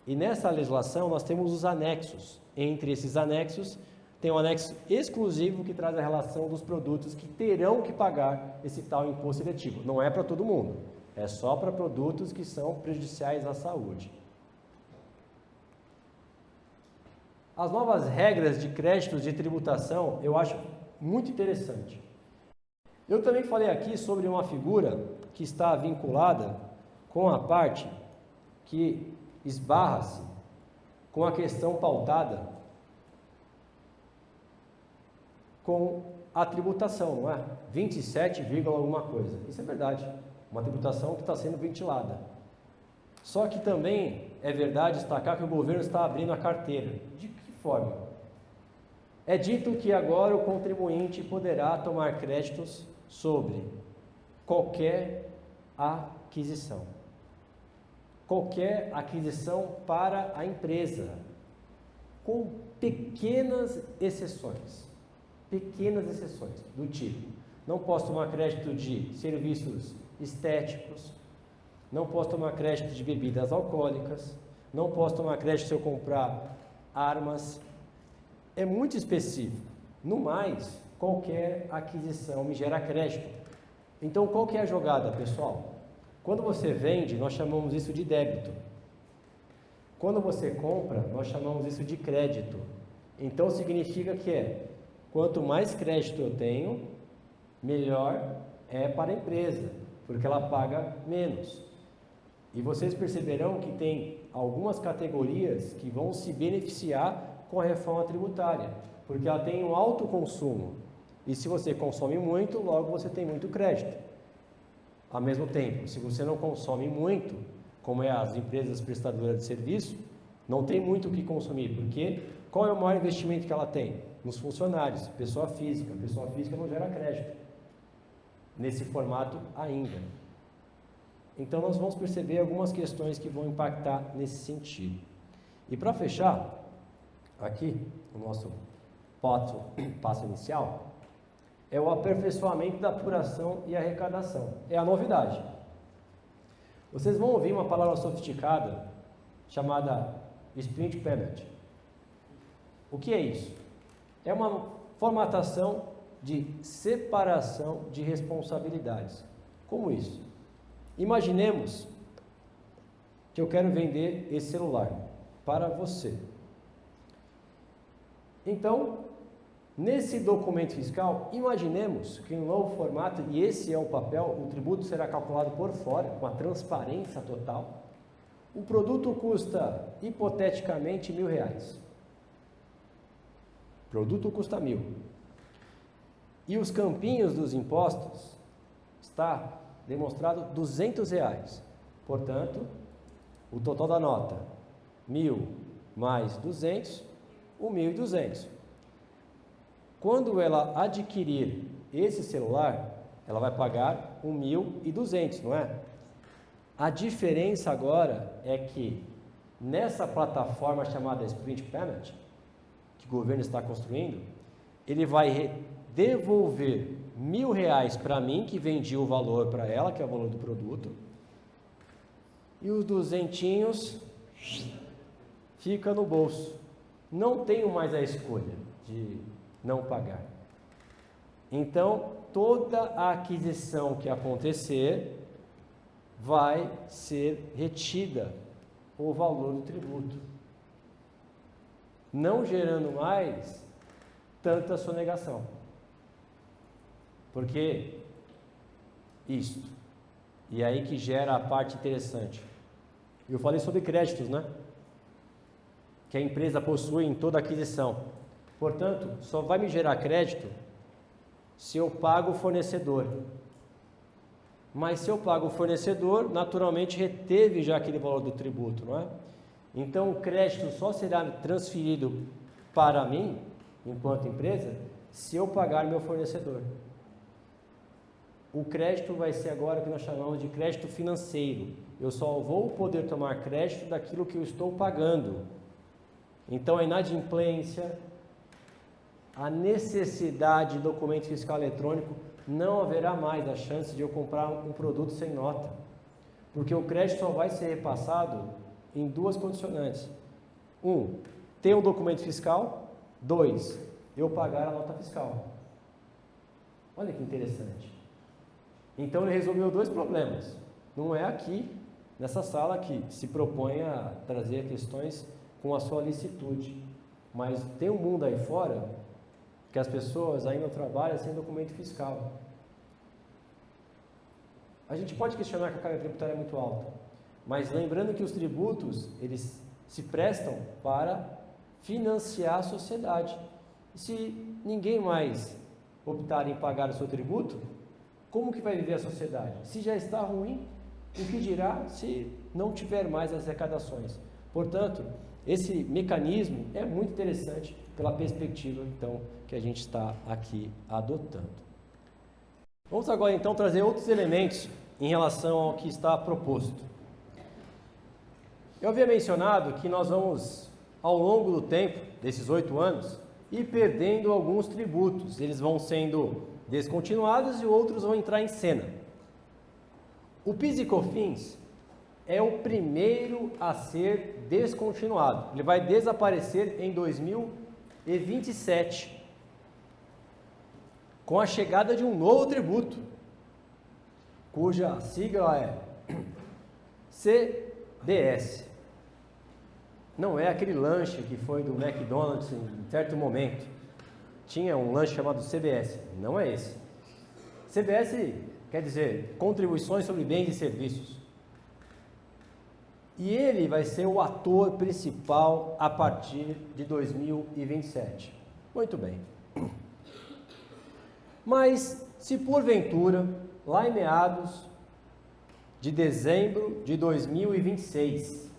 Speaker 2: E nessa legislação nós temos os anexos. Entre esses anexos, tem um anexo exclusivo que traz a relação dos produtos que terão que pagar esse tal imposto seletivo. Não é para todo mundo, é só para produtos que são prejudiciais à saúde. As novas regras de créditos de tributação eu acho muito interessante. Eu também falei aqui sobre uma figura que está vinculada com a parte que esbarra-se com a questão pautada com a tributação, não é? 27, alguma coisa. Isso é verdade. Uma tributação que está sendo ventilada. Só que também é verdade destacar que o governo está abrindo a carteira. De que forma? É dito que agora o contribuinte poderá tomar créditos sobre qualquer aquisição. Qualquer aquisição para a empresa, com pequenas exceções. Pequenas exceções, do tipo, não posso tomar crédito de serviços estéticos, não posso tomar crédito de bebidas alcoólicas, não posso tomar crédito se eu comprar armas. É muito específico. No mais, qualquer aquisição me gera crédito. Então, qual que é a jogada, pessoal? Quando você vende, nós chamamos isso de débito. Quando você compra, nós chamamos isso de crédito. Então, significa que quanto mais crédito eu tenho, melhor é para a empresa, porque ela paga menos. E vocês perceberão que tem algumas categorias que vão se beneficiar com a reforma tributária, porque ela tem um alto consumo. E se você consome muito, logo você tem muito crédito. Ao mesmo tempo, se você não consome muito, como é as empresas prestadoras de serviço, não tem muito o que consumir, porque qual é o maior investimento que ela tem? Nos funcionários, pessoa física. Pessoa física não gera crédito, nesse formato ainda. Então, nós vamos perceber algumas questões que vão impactar nesse sentido. E para fechar, aqui, o nosso passo inicial, é o aperfeiçoamento da apuração e arrecadação. É a novidade. Vocês vão ouvir uma palavra sofisticada chamada Sprint Payment. O que é isso? É uma formatação de separação de responsabilidades. Como isso? Imaginemos que eu quero vender esse celular para você. Então, nesse documento fiscal, imaginemos que em um novo formato, e esse é o papel, o tributo será calculado por fora, com a transparência total. O produto custa, hipoteticamente, R$1.000. O produto custa 1.000. E os campinhos dos impostos está demonstrado R$200. Portanto, o total da nota, 1.000 mais 200, 1.200. Quando ela adquirir esse celular, ela vai pagar 1.200, não é? A diferença agora é que nessa plataforma chamada Sprint Payment, que o governo está construindo, ele vai devolver R$1.000 para mim, que vendi o valor para ela, que é o valor do produto, e os 200 fica no bolso. Não tenho mais a escolha de não pagar. Então, toda a aquisição que acontecer vai ser retida o valor do tributo, não gerando mais tanta sonegação. Porque isto, e é aí que gera a parte interessante. Eu falei sobre créditos, né? Que a empresa possui em toda aquisição. Portanto, só vai me gerar crédito se eu pago o fornecedor. Mas se eu pago o fornecedor, naturalmente reteve já aquele valor do tributo, não é? Então, o crédito só será transferido para mim, enquanto empresa, se eu pagar meu fornecedor. O crédito vai ser agora o que nós chamamos de crédito financeiro. Eu só vou poder tomar crédito daquilo que eu estou pagando. Então, a inadimplência, a necessidade de documento fiscal eletrônico, não haverá mais a chance de eu comprar um produto sem nota. Porque o crédito só vai ser repassado em duas condicionantes. 1, ter um documento fiscal. 2, eu pagar a nota fiscal. Olha que interessante. Então ele resolveu dois problemas. Não é aqui, nessa sala, que se propõe a trazer questões com a sua licitude. Mas tem um mundo aí fora que as pessoas ainda trabalham sem documento fiscal. A gente pode questionar que a carga tributária é muito alta, mas lembrando que os tributos, eles se prestam para financiar a sociedade. E se ninguém mais optar em pagar o seu tributo, como que vai viver a sociedade? Se já está ruim, o que dirá se não tiver mais as arrecadações? Portanto, esse mecanismo é muito interessante pela perspectiva, então, que a gente está aqui adotando. Vamos agora, então, trazer outros elementos em relação ao que está proposto. Eu havia mencionado que nós vamos, ao longo do tempo, desses 8 anos, ir perdendo alguns tributos. Eles vão sendo descontinuados e outros vão entrar em cena. O PIS e COFINS é o primeiro a ser descontinuado. Ele vai desaparecer em 2027, com a chegada de um novo tributo, cuja sigla é CBS. Não é aquele lanche que foi do McDonald's em certo momento. Tinha um lanche chamado CBS. Não é esse. CBS quer dizer Contribuições sobre Bens e Serviços. E ele vai ser o ator principal a partir de 2027. Muito bem. Mas, se porventura, lá em meados de dezembro de 2026,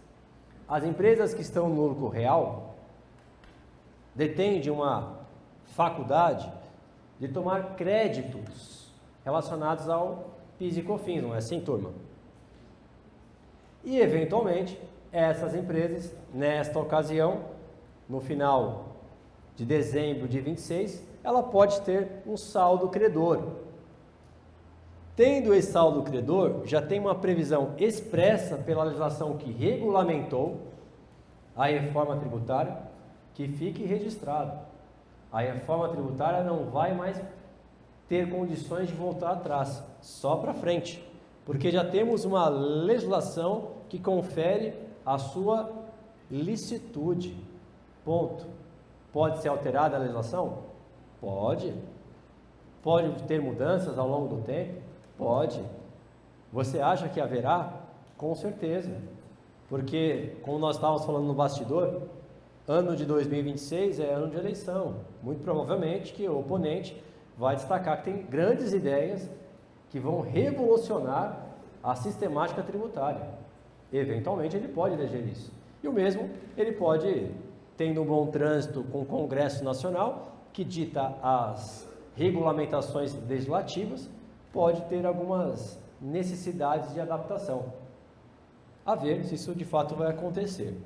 Speaker 2: as empresas que estão no lucro real detêm de uma faculdade de tomar créditos relacionados ao PIS e COFINS, não é assim, turma? E, eventualmente, essas empresas, nesta ocasião, no final de dezembro de 26, ela pode ter um saldo credor. Tendo esse saldo credor, já tem uma previsão expressa pela legislação que regulamentou a reforma tributária, que fique registrado. A reforma tributária não vai mais ter condições de voltar atrás, só para frente, porque já temos uma legislação que confere a sua licitude. Ponto. Pode ser alterada a legislação? Pode. Pode ter mudanças ao longo do tempo? Pode. Você acha que haverá? Com certeza. Porque, como nós estávamos falando no bastidor, ano de 2026 é ano de eleição. Muito provavelmente que o oponente vai destacar que tem grandes ideias que vão revolucionar a sistemática tributária. Eventualmente ele pode eleger isso. E o mesmo ele pode, tendo um bom trânsito com o Congresso Nacional, que dita as regulamentações legislativas, pode ter algumas necessidades de adaptação. A ver se isso de fato vai acontecer.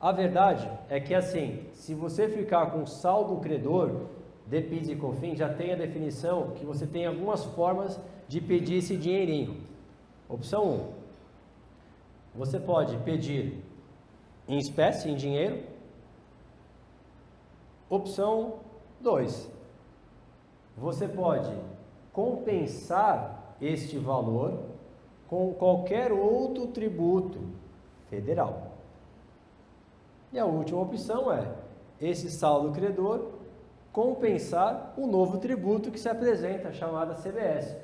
Speaker 2: A verdade é que assim, se você ficar com saldo credor de PIS e COFINS, já tem a definição que você tem algumas formas de pedir esse dinheirinho. Opção 1, você pode pedir em espécie, em dinheiro. Opção 2, você pode compensar este valor com qualquer outro tributo federal. E a última opção é esse saldo credor compensar o novo tributo que se apresenta, chamada CBS.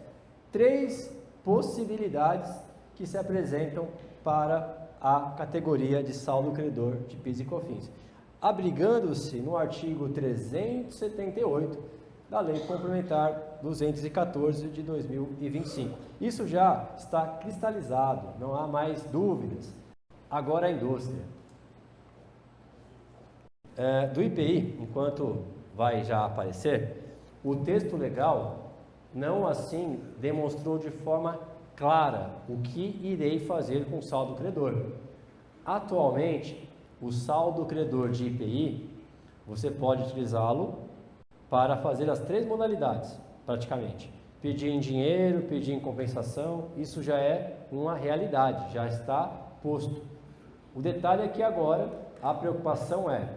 Speaker 2: 3 possibilidades que se apresentam para a categoria de saldo credor de PIS e COFINS, abrigando-se no artigo 378 da Lei Complementar 214 de 2025. Isso já está cristalizado, não há mais dúvidas. Agora a indústria. Do IPI, enquanto vai já aparecer, o texto legal não assim demonstrou de forma clara o que irei fazer com o saldo credor. Atualmente, o saldo credor de IPI, você pode utilizá-lo para fazer as 3 modalidades, praticamente. Pedir em dinheiro, pedir em compensação, isso já é uma realidade, já está posto. O detalhe é que agora a preocupação é,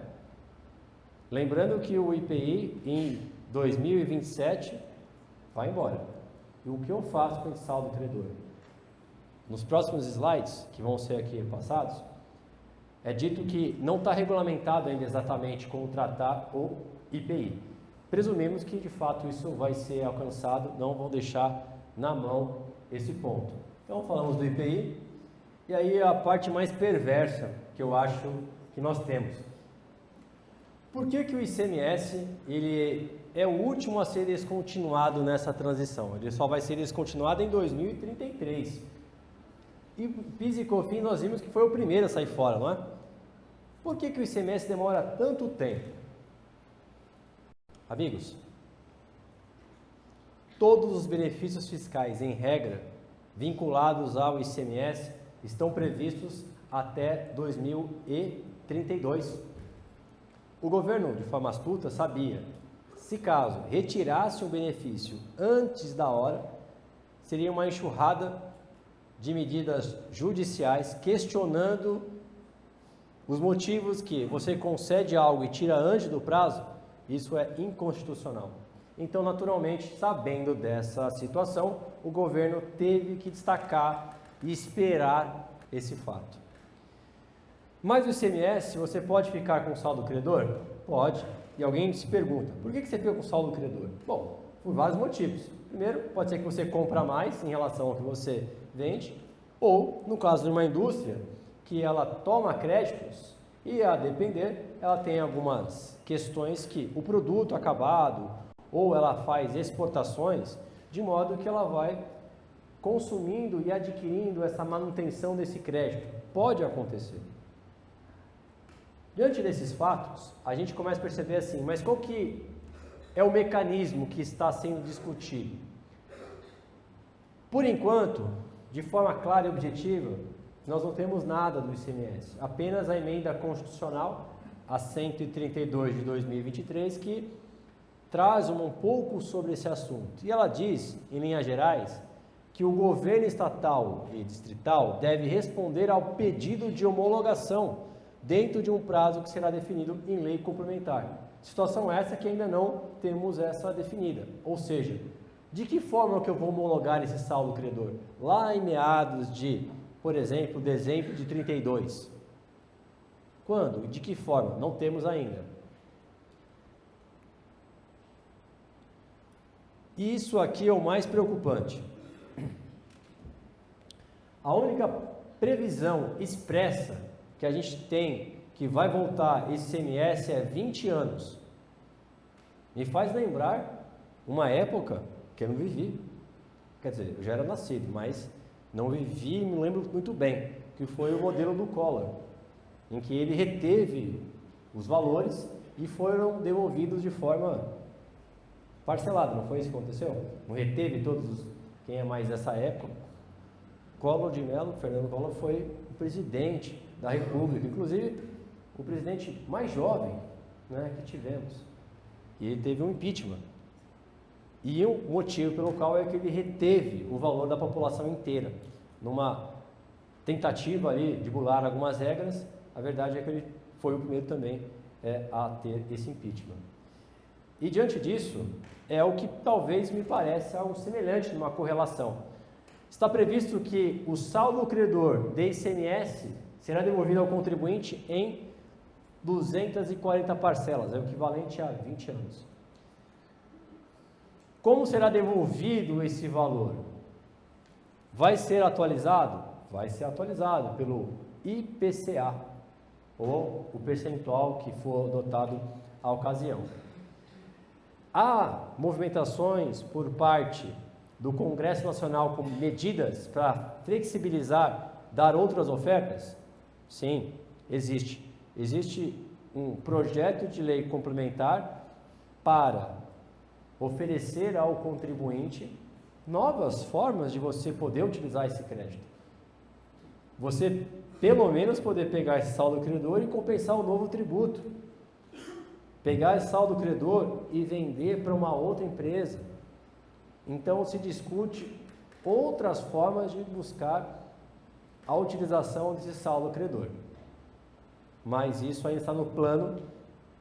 Speaker 2: lembrando que o IPI em 2027 vai embora. E o que eu faço com esse saldo credor? Nos próximos slides, que vão ser aqui passados, é dito que não está regulamentado ainda exatamente como tratar o IPI. Presumimos que de fato isso vai ser alcançado, não vão deixar na mão esse ponto. Então falamos do IPI, e aí a parte mais perversa que eu acho que nós temos. Por que o ICMS ele é o último a ser descontinuado nessa transição? Ele só vai ser descontinuado em 2033. E PIS e COFINS nós vimos que foi o primeiro a sair fora, não é? Por que o ICMS demora tanto tempo? Amigos, todos os benefícios fiscais, em regra, vinculados ao ICMS, estão previstos até 2032. O governo, de forma astuta, sabia, se caso retirasse um benefício antes da hora, seria uma enxurrada de medidas judiciais questionando os motivos que você concede algo e tira antes do prazo. Isso é inconstitucional. Então, naturalmente, sabendo dessa situação, o governo teve que destacar e esperar esse fato. Mas o ICMS, você pode ficar com saldo credor? Pode. E alguém se pergunta, por que você fica com saldo credor? Bom, por vários motivos. Primeiro, pode ser que você compra mais em relação ao que você vende, ou, no caso de uma indústria, que ela toma créditos e, a depender, ela tem algumas questões que o produto acabado, ou ela faz exportações, de modo que ela vai consumindo e adquirindo essa manutenção desse crédito. Pode acontecer. Diante desses fatos, a gente começa a perceber assim, mas qual que é o mecanismo que está sendo discutido? Por enquanto, de forma clara e objetiva, nós não temos nada do ICMS, apenas a emenda constitucional, a 132 de 2023, que traz um pouco sobre esse assunto. E ela diz, em linhas gerais, que o governo estatal e distrital deve responder ao pedido de homologação dentro de um prazo que será definido em lei complementar. Situação essa que ainda não temos essa definida. Ou seja, de que forma que eu vou homologar esse saldo credor? Lá em meados de, por exemplo, dezembro de 32. Quando? De que forma? Não temos ainda. Isso aqui é o mais preocupante. A única previsão expressa que a gente tem que vai voltar esse ICMS é 20 anos. Me faz lembrar uma época que eu não vivi. Quer dizer, eu já era nascido, mas não vivi e me lembro muito bem, que foi o modelo do Collor, em que ele reteve os valores e foram devolvidos de forma parcelada. Não foi isso que aconteceu? Não reteve todos os... Quem é mais dessa época? Collor de Mello, Fernando Collor, foi o presidente da República, inclusive o presidente mais jovem, né, que tivemos. E ele teve um impeachment. E o motivo pelo qual é que ele reteve o valor da população inteira. Numa tentativa ali de burlar algumas regras, a verdade é que ele foi o primeiro também a ter esse impeachment. E diante disso, é o que talvez me pareça algo semelhante numa correlação. Está previsto que o saldo credor de ICMS será devolvido ao contribuinte em 240 parcelas, é o equivalente a 20 anos. Como será devolvido esse valor? Vai ser atualizado? Vai ser atualizado pelo IPCA, ou o percentual que for adotado à ocasião. Há movimentações por parte do Congresso Nacional com medidas para flexibilizar, dar outras ofertas? Sim, existe. Existe um projeto de lei complementar para oferecer ao contribuinte novas formas de você poder utilizar esse crédito. Você, pelo menos, poder pegar esse saldo credor e compensar o novo tributo. Pegar esse saldo credor e vender para uma outra empresa. Então, se discute outras formas de buscar a utilização desse saldo credor. Mas isso ainda está no plano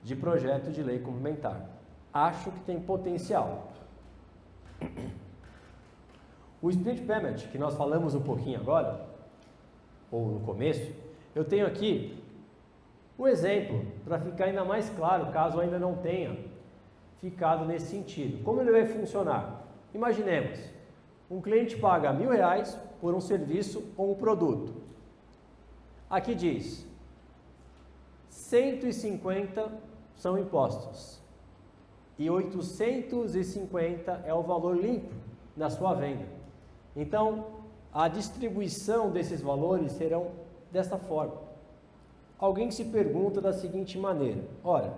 Speaker 2: de projeto de lei complementar. Acho que tem potencial. O split payment, que nós falamos um pouquinho agora, ou no começo, eu tenho aqui um exemplo, para ficar ainda mais claro, caso ainda não tenha ficado nesse sentido. Como ele vai funcionar? Imaginemos, um cliente paga R$1.000 por um serviço ou um produto. Aqui diz, 150 são impostos e 850 é o valor limpo na sua venda. Então, a distribuição desses valores serão dessa forma. Alguém se pergunta da seguinte maneira, ora,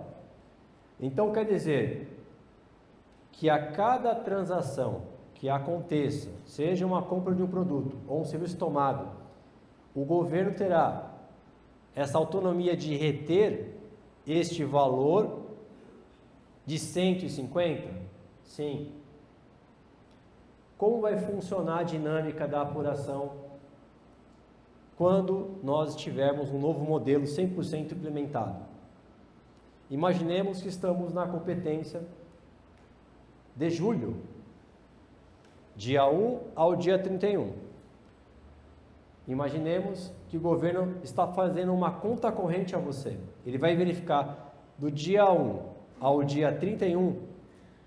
Speaker 2: então quer dizer que a cada transação que aconteça, seja uma compra de um produto ou um serviço tomado, o governo terá essa autonomia de reter este valor de 150? Sim. Como vai funcionar a dinâmica da apuração quando nós tivermos um novo modelo 100% implementado? Imaginemos que estamos na competência de julho, dia 1 ao dia 31. Imaginemos que o governo está fazendo uma conta corrente a você. Ele vai verificar do dia 1 ao dia 31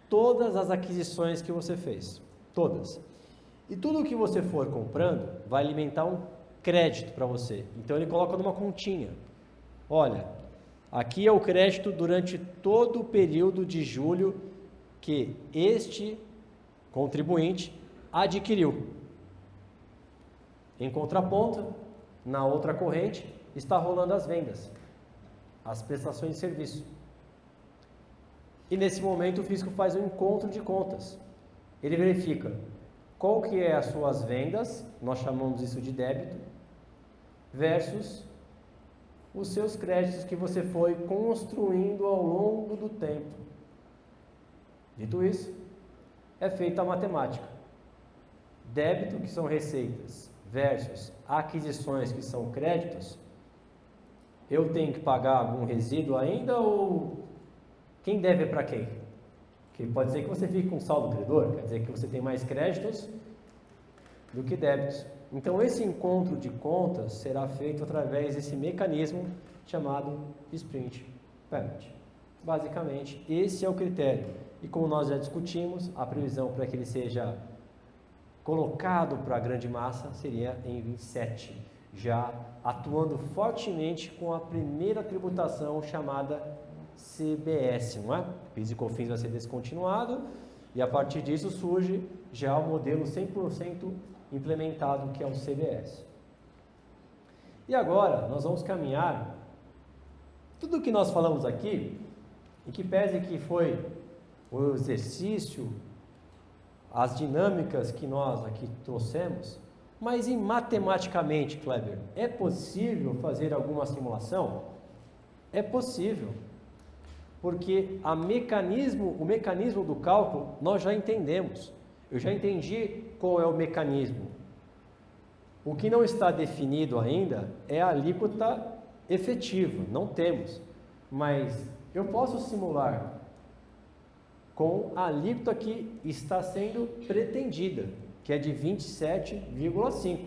Speaker 2: todas as aquisições que você fez. Todas. E tudo que você for comprando vai alimentar um crédito para você. Então ele coloca numa continha. Olha, aqui é o crédito durante todo o período de julho que este contribuinte adquiriu. Em contraponto, na outra corrente, está rolando as vendas, as prestações de serviço. E nesse momento o fisco faz um encontro de contas. Ele verifica qual que é as suas vendas, nós chamamos isso de débito, versus os seus créditos que você foi construindo ao longo do tempo. Dito isso, é feita a matemática. Débito, que são receitas, versus aquisições, que são créditos. Eu tenho que pagar algum resíduo ainda ou quem deve é para quem? Porque pode ser que você fique com saldo credor, quer dizer que você tem mais créditos do que débitos. Então esse encontro de contas será feito através desse mecanismo chamado Sprint Payment. Basicamente, esse é o critério. E como nós já discutimos, a previsão para que ele seja colocado para a grande massa seria em 27, já atuando fortemente com a primeira tributação chamada CBS, não é? PIS e COFINS vai ser descontinuado e a partir disso surge já o modelo 100% implementado, que é o CBS. E agora nós vamos caminhar tudo o que nós falamos aqui, e que pese que foi o exercício, as dinâmicas que nós aqui trouxemos, mas matematicamente, Kleber, é possível fazer alguma simulação? É possível, porque o mecanismo do cálculo nós já entendemos. Eu já entendi qual é o mecanismo. O que não está definido ainda é a alíquota efetiva, não temos, mas eu posso simular com a alíquota que está sendo pretendida, que é de 27,5%.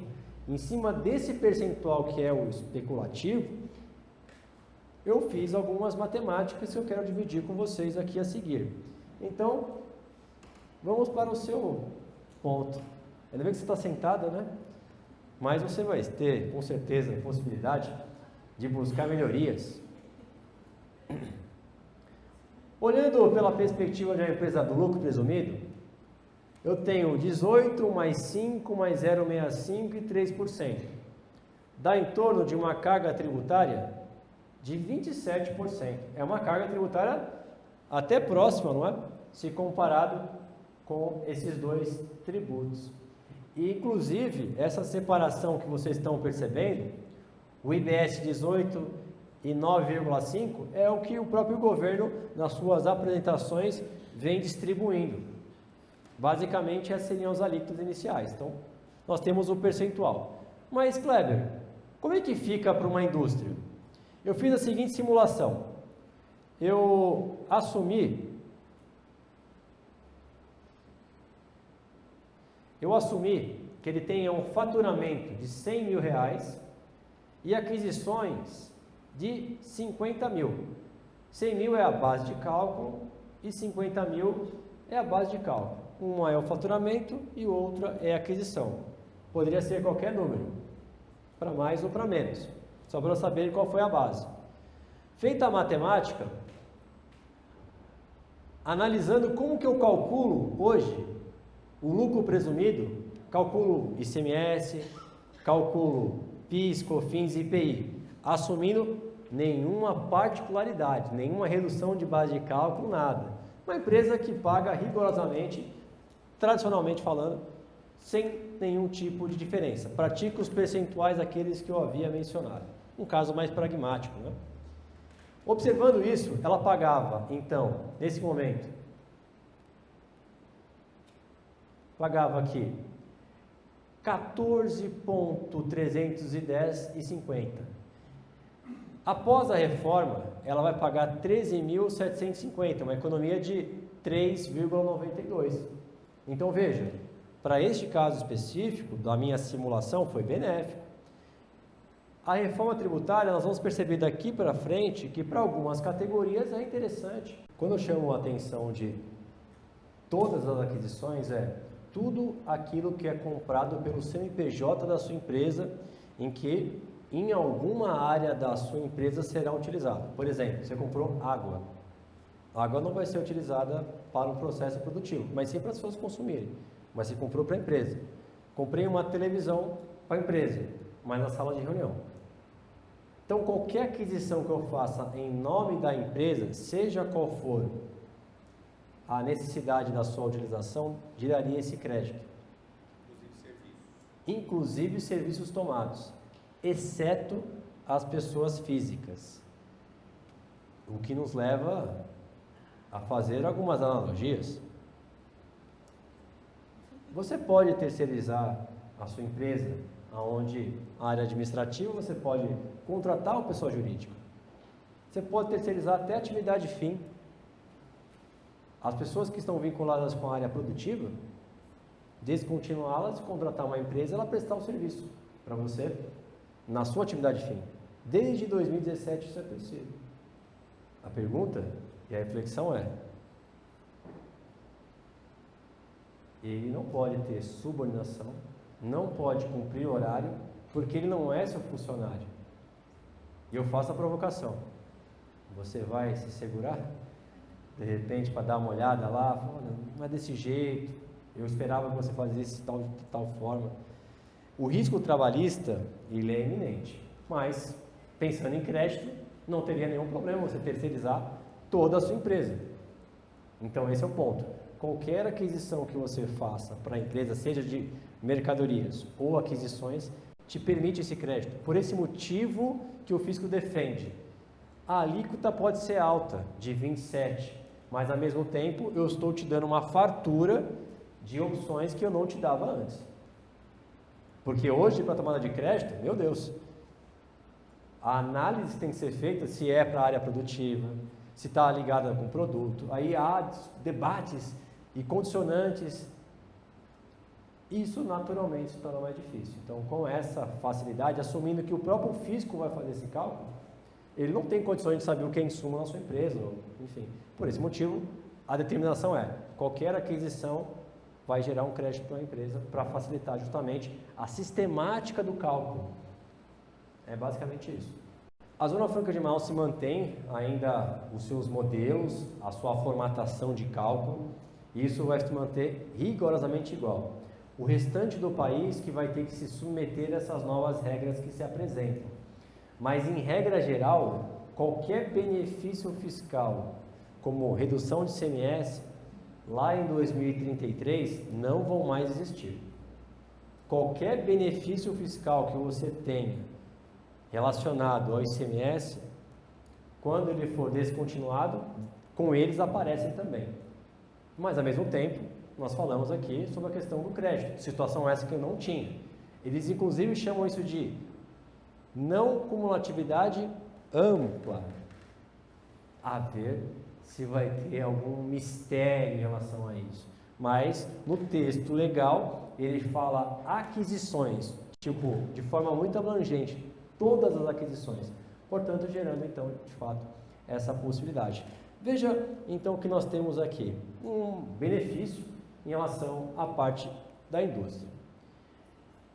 Speaker 2: Em cima desse percentual que é o especulativo, eu fiz algumas matemáticas que eu quero dividir com vocês aqui a seguir. Então, vamos para o seu ponto. Ainda bem que você está sentada, né? Mas você vai ter, com certeza, a possibilidade de buscar melhorias. Olhando pela perspectiva de uma empresa do lucro presumido, eu tenho 18 mais 5 mais 0,65 e 3%. Dá em torno de uma carga tributária de 27%. É uma carga tributária até próxima, não é? Se comparado com esses dois tributos. E, inclusive, essa separação que vocês estão percebendo, o IBS 18 e 9,5 é o que o próprio governo, nas suas apresentações, vem distribuindo. Basicamente, essas seriam as alíquotas iniciais. Então, nós temos o percentual. Mas, Kleber, como é que fica para uma indústria? Eu fiz a seguinte simulação. Eu assumi que ele tenha um faturamento de 100 mil reais e aquisições de 50 mil. 100 mil é a base de cálculo e 50 mil é a base de cálculo. Uma é o faturamento e outra é a aquisição. Poderia ser qualquer número, para mais ou para menos, só para eu saber qual foi a base. Feita a matemática, analisando como que eu calculo hoje o lucro presumido, calculo ICMS, calculo PIS, COFINS e IPI, assumindo nenhuma particularidade, nenhuma redução de base de cálculo, nada. Uma empresa que paga rigorosamente, tradicionalmente falando, sem nenhum tipo de diferença. Pratica os percentuais aqueles que eu havia mencionado. Um caso mais pragmático, né? Observando isso, ela pagava, então, nesse momento, pagava aqui 14.310,50. Após a reforma, ela vai pagar 13.750, uma economia de 3,92. Então veja, para este caso específico da minha simulação foi benéfico. A reforma tributária, nós vamos perceber daqui para frente que para algumas categorias é interessante. Quando eu chamo a atenção de todas as aquisições, tudo aquilo que é comprado pelo CNPJ da sua empresa, em que em alguma área da sua empresa será utilizado. Por exemplo, você comprou água. A água não vai ser utilizada para um processo produtivo, mas sim para as pessoas consumirem. Mas você comprou para a empresa. Comprei uma televisão para a empresa, mas na sala de reunião. Então, qualquer aquisição que eu faça em nome da empresa, seja qual for a necessidade da sua utilização, geraria esse crédito. Inclusive serviços tomados, exceto as pessoas físicas. O que nos leva a fazer algumas analogias. Você pode terceirizar a sua empresa, onde a área administrativa você pode contratar uma pessoa jurídica. Você pode terceirizar até a atividade fim. As pessoas que estão vinculadas com a área produtiva, descontinuá-las, contratar uma empresa, ela prestar um serviço para você na sua atividade fim. Desde 2017 isso é possível. A pergunta e a reflexão ele não pode ter subordinação, não pode cumprir horário, porque ele não é seu funcionário. E eu faço a provocação. Você vai se segurar? De repente, para dar uma olhada lá, não é desse jeito, eu esperava que você fizesse de tal forma. O risco trabalhista, ele é iminente, mas, pensando em crédito, não teria nenhum problema você terceirizar toda a sua empresa. Então, esse é o ponto. Qualquer aquisição que você faça para a empresa, seja de mercadorias ou aquisições, te permite esse crédito. Por esse motivo que o fisco defende. A alíquota pode ser alta, de 27%, mas ao mesmo tempo eu estou te dando uma fartura de opções que eu não te dava antes. Porque hoje, para tomada de crédito, meu Deus, a análise tem que ser feita se é para a área produtiva, se está ligada com o produto. Aí há debates e condicionantes. Isso naturalmente se torna mais difícil. Então, com essa facilidade, assumindo que o próprio fisco vai fazer esse cálculo, ele não tem condições de saber o que é insumo na sua empresa, enfim. Por esse motivo, a determinação qualquer aquisição vai gerar um crédito para a empresa para facilitar justamente a sistemática do cálculo. É basicamente isso. A Zona Franca de Manaus se mantém ainda os seus modelos, a sua formatação de cálculo, e isso vai se manter rigorosamente igual. O restante do país que vai ter que se submeter a essas novas regras que se apresentam. Mas, em regra geral, qualquer benefício fiscal, como redução de ICMS, lá em 2033, não vão mais existir. Qualquer benefício fiscal que você tenha relacionado ao ICMS, quando ele for descontinuado, com eles aparecem também. Mas, ao mesmo tempo, nós falamos aqui sobre a questão do crédito, situação essa que eu não tinha. Eles, inclusive, chamam isso de não cumulatividade ampla. A ver se vai ter algum mistério em relação a isso. Mas, no texto legal, ele fala aquisições, tipo, de forma muito abrangente, todas as aquisições. Portanto, gerando, então, de fato, essa possibilidade. Veja, então, que nós temos aqui um benefício em relação à parte da indústria.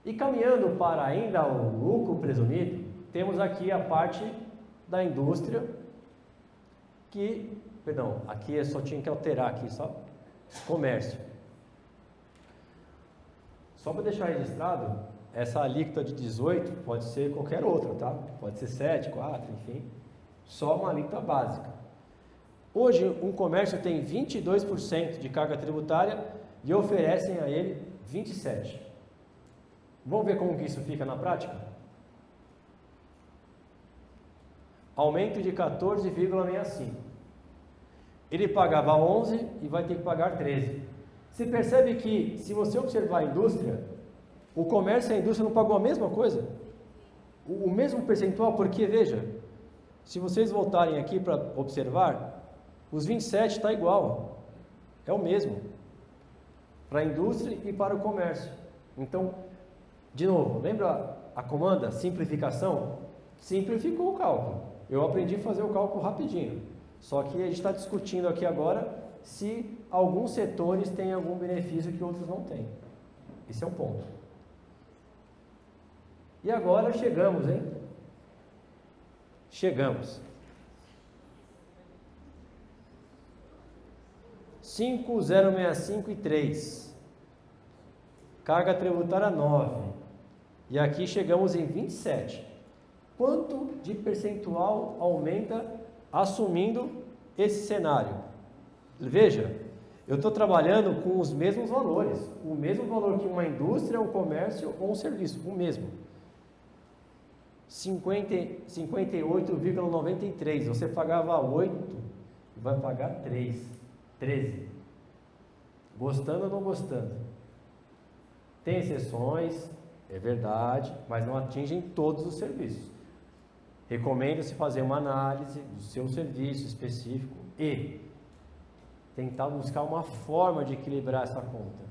Speaker 2: E caminhando para ainda o lucro presumido, temos aqui a parte da indústria, aqui eu só tinha que alterar aqui, só comércio. Só para deixar registrado, essa alíquota de 18 pode ser qualquer outra, tá? Pode ser 7, 4, enfim, só uma alíquota básica. Hoje, um comércio tem 22% de carga tributária e oferecem a ele 27%. Vamos ver como que isso fica na prática? Aumento de 14,65. Ele pagava 11 e vai ter que pagar 13. Você percebe que, se você observar a indústria, o comércio e a indústria não pagou a mesma coisa? O mesmo percentual, porque, veja, se vocês voltarem aqui para observar, os 27 está igual. É o mesmo para a indústria e para o comércio. Então, de novo, lembra a comanda simplificação? Simplificou o cálculo. Eu aprendi a fazer o cálculo rapidinho. Só que a gente está discutindo aqui agora se alguns setores têm algum benefício que outros não têm. Esse é um ponto. E agora chegamos, hein? Chegamos. 5,065 e 3. Carga tributária 9. E aqui chegamos em 27. Quanto de percentual aumenta assumindo esse cenário? Veja, eu estou trabalhando com os mesmos valores. O mesmo valor que uma indústria, um comércio ou um serviço. O mesmo. 58,93. Você pagava 8, vai pagar 13. Gostando ou não gostando? Tem exceções, é verdade, mas não atingem todos os serviços. Recomenda-se fazer uma análise do seu serviço específico e tentar buscar uma forma de equilibrar essa conta.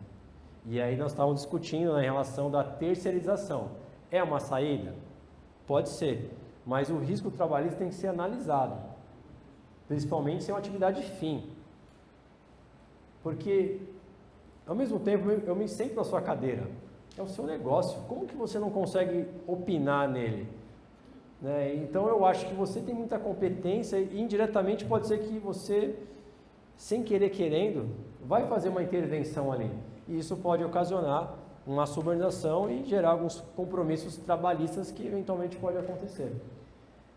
Speaker 2: E aí nós estávamos discutindo na relação da terceirização. É uma saída? Pode ser, mas o risco trabalhista tem que ser analisado, principalmente se é uma atividade fim. Porque, ao mesmo tempo, eu me sento na sua cadeira, é o seu negócio, como que você não consegue opinar nele? Né? Então, eu acho que você tem muita competência e, indiretamente, pode ser que você, sem querer querendo, vai fazer uma intervenção ali. E isso pode ocasionar uma subordinação e gerar alguns compromissos trabalhistas que eventualmente pode acontecer.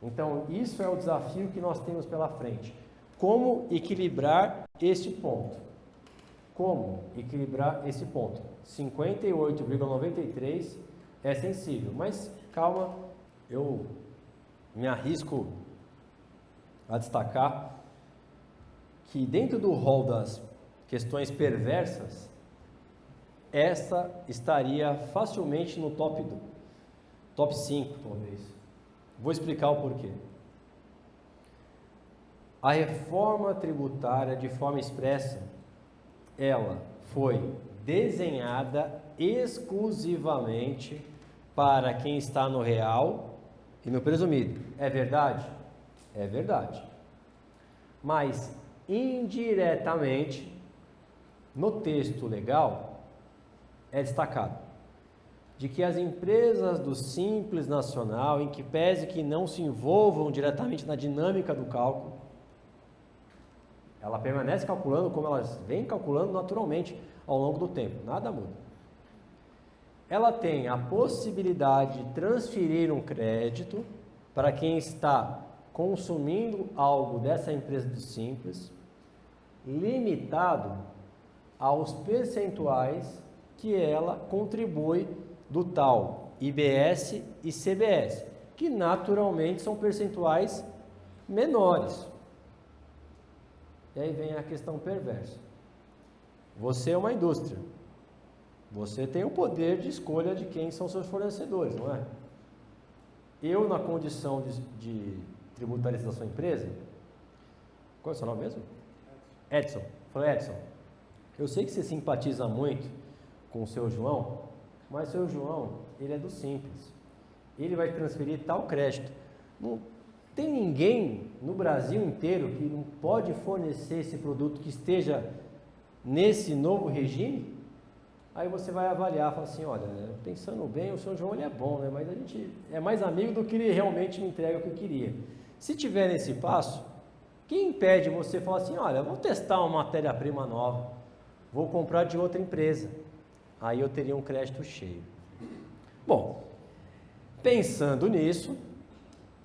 Speaker 2: Então, isso é o desafio que nós temos pela frente. Como equilibrar este ponto? Como equilibrar esse ponto? 58,93 é sensível, mas calma, eu me arrisco a destacar que dentro do rol das questões perversas, essa estaria facilmente no top 5, talvez. Vou explicar o porquê. A reforma tributária, de forma expressa, ela foi desenhada exclusivamente para quem está no real e no presumido. É verdade? É verdade. Mas, indiretamente, no texto legal, é destacado de que as empresas do Simples Nacional, em que pese que não se envolvam diretamente na dinâmica do cálculo, ela permanece calculando como elas vêm calculando naturalmente ao longo do tempo, nada muda. Ela tem a possibilidade de transferir um crédito para quem está consumindo algo dessa empresa do Simples, limitado aos percentuais que ela contribui do tal IBS e CBS, que naturalmente são percentuais menores. E aí vem a questão perversa. Você é uma indústria. Você tem o poder de escolha de quem são seus fornecedores, não é? Eu, na condição de tributarista da sua empresa, qual é o seu nome mesmo? Edson. Falei, Edson, eu sei que você simpatiza muito com o seu João, mas o seu João, ele é do Simples. Ele vai transferir tal crédito. Não tem ninguém no Brasil inteiro que não pode fornecer esse produto que esteja nesse novo regime? Aí você vai avaliar, fala assim, olha, pensando bem, o seu João ele é bom, né? Mas a gente é mais amigo do que ele realmente me entrega o que eu queria. Se tiver nesse passo, quem impede você falar assim, olha, vou testar uma matéria-prima nova, vou comprar de outra empresa. Aí eu teria um crédito cheio. Bom, pensando nisso,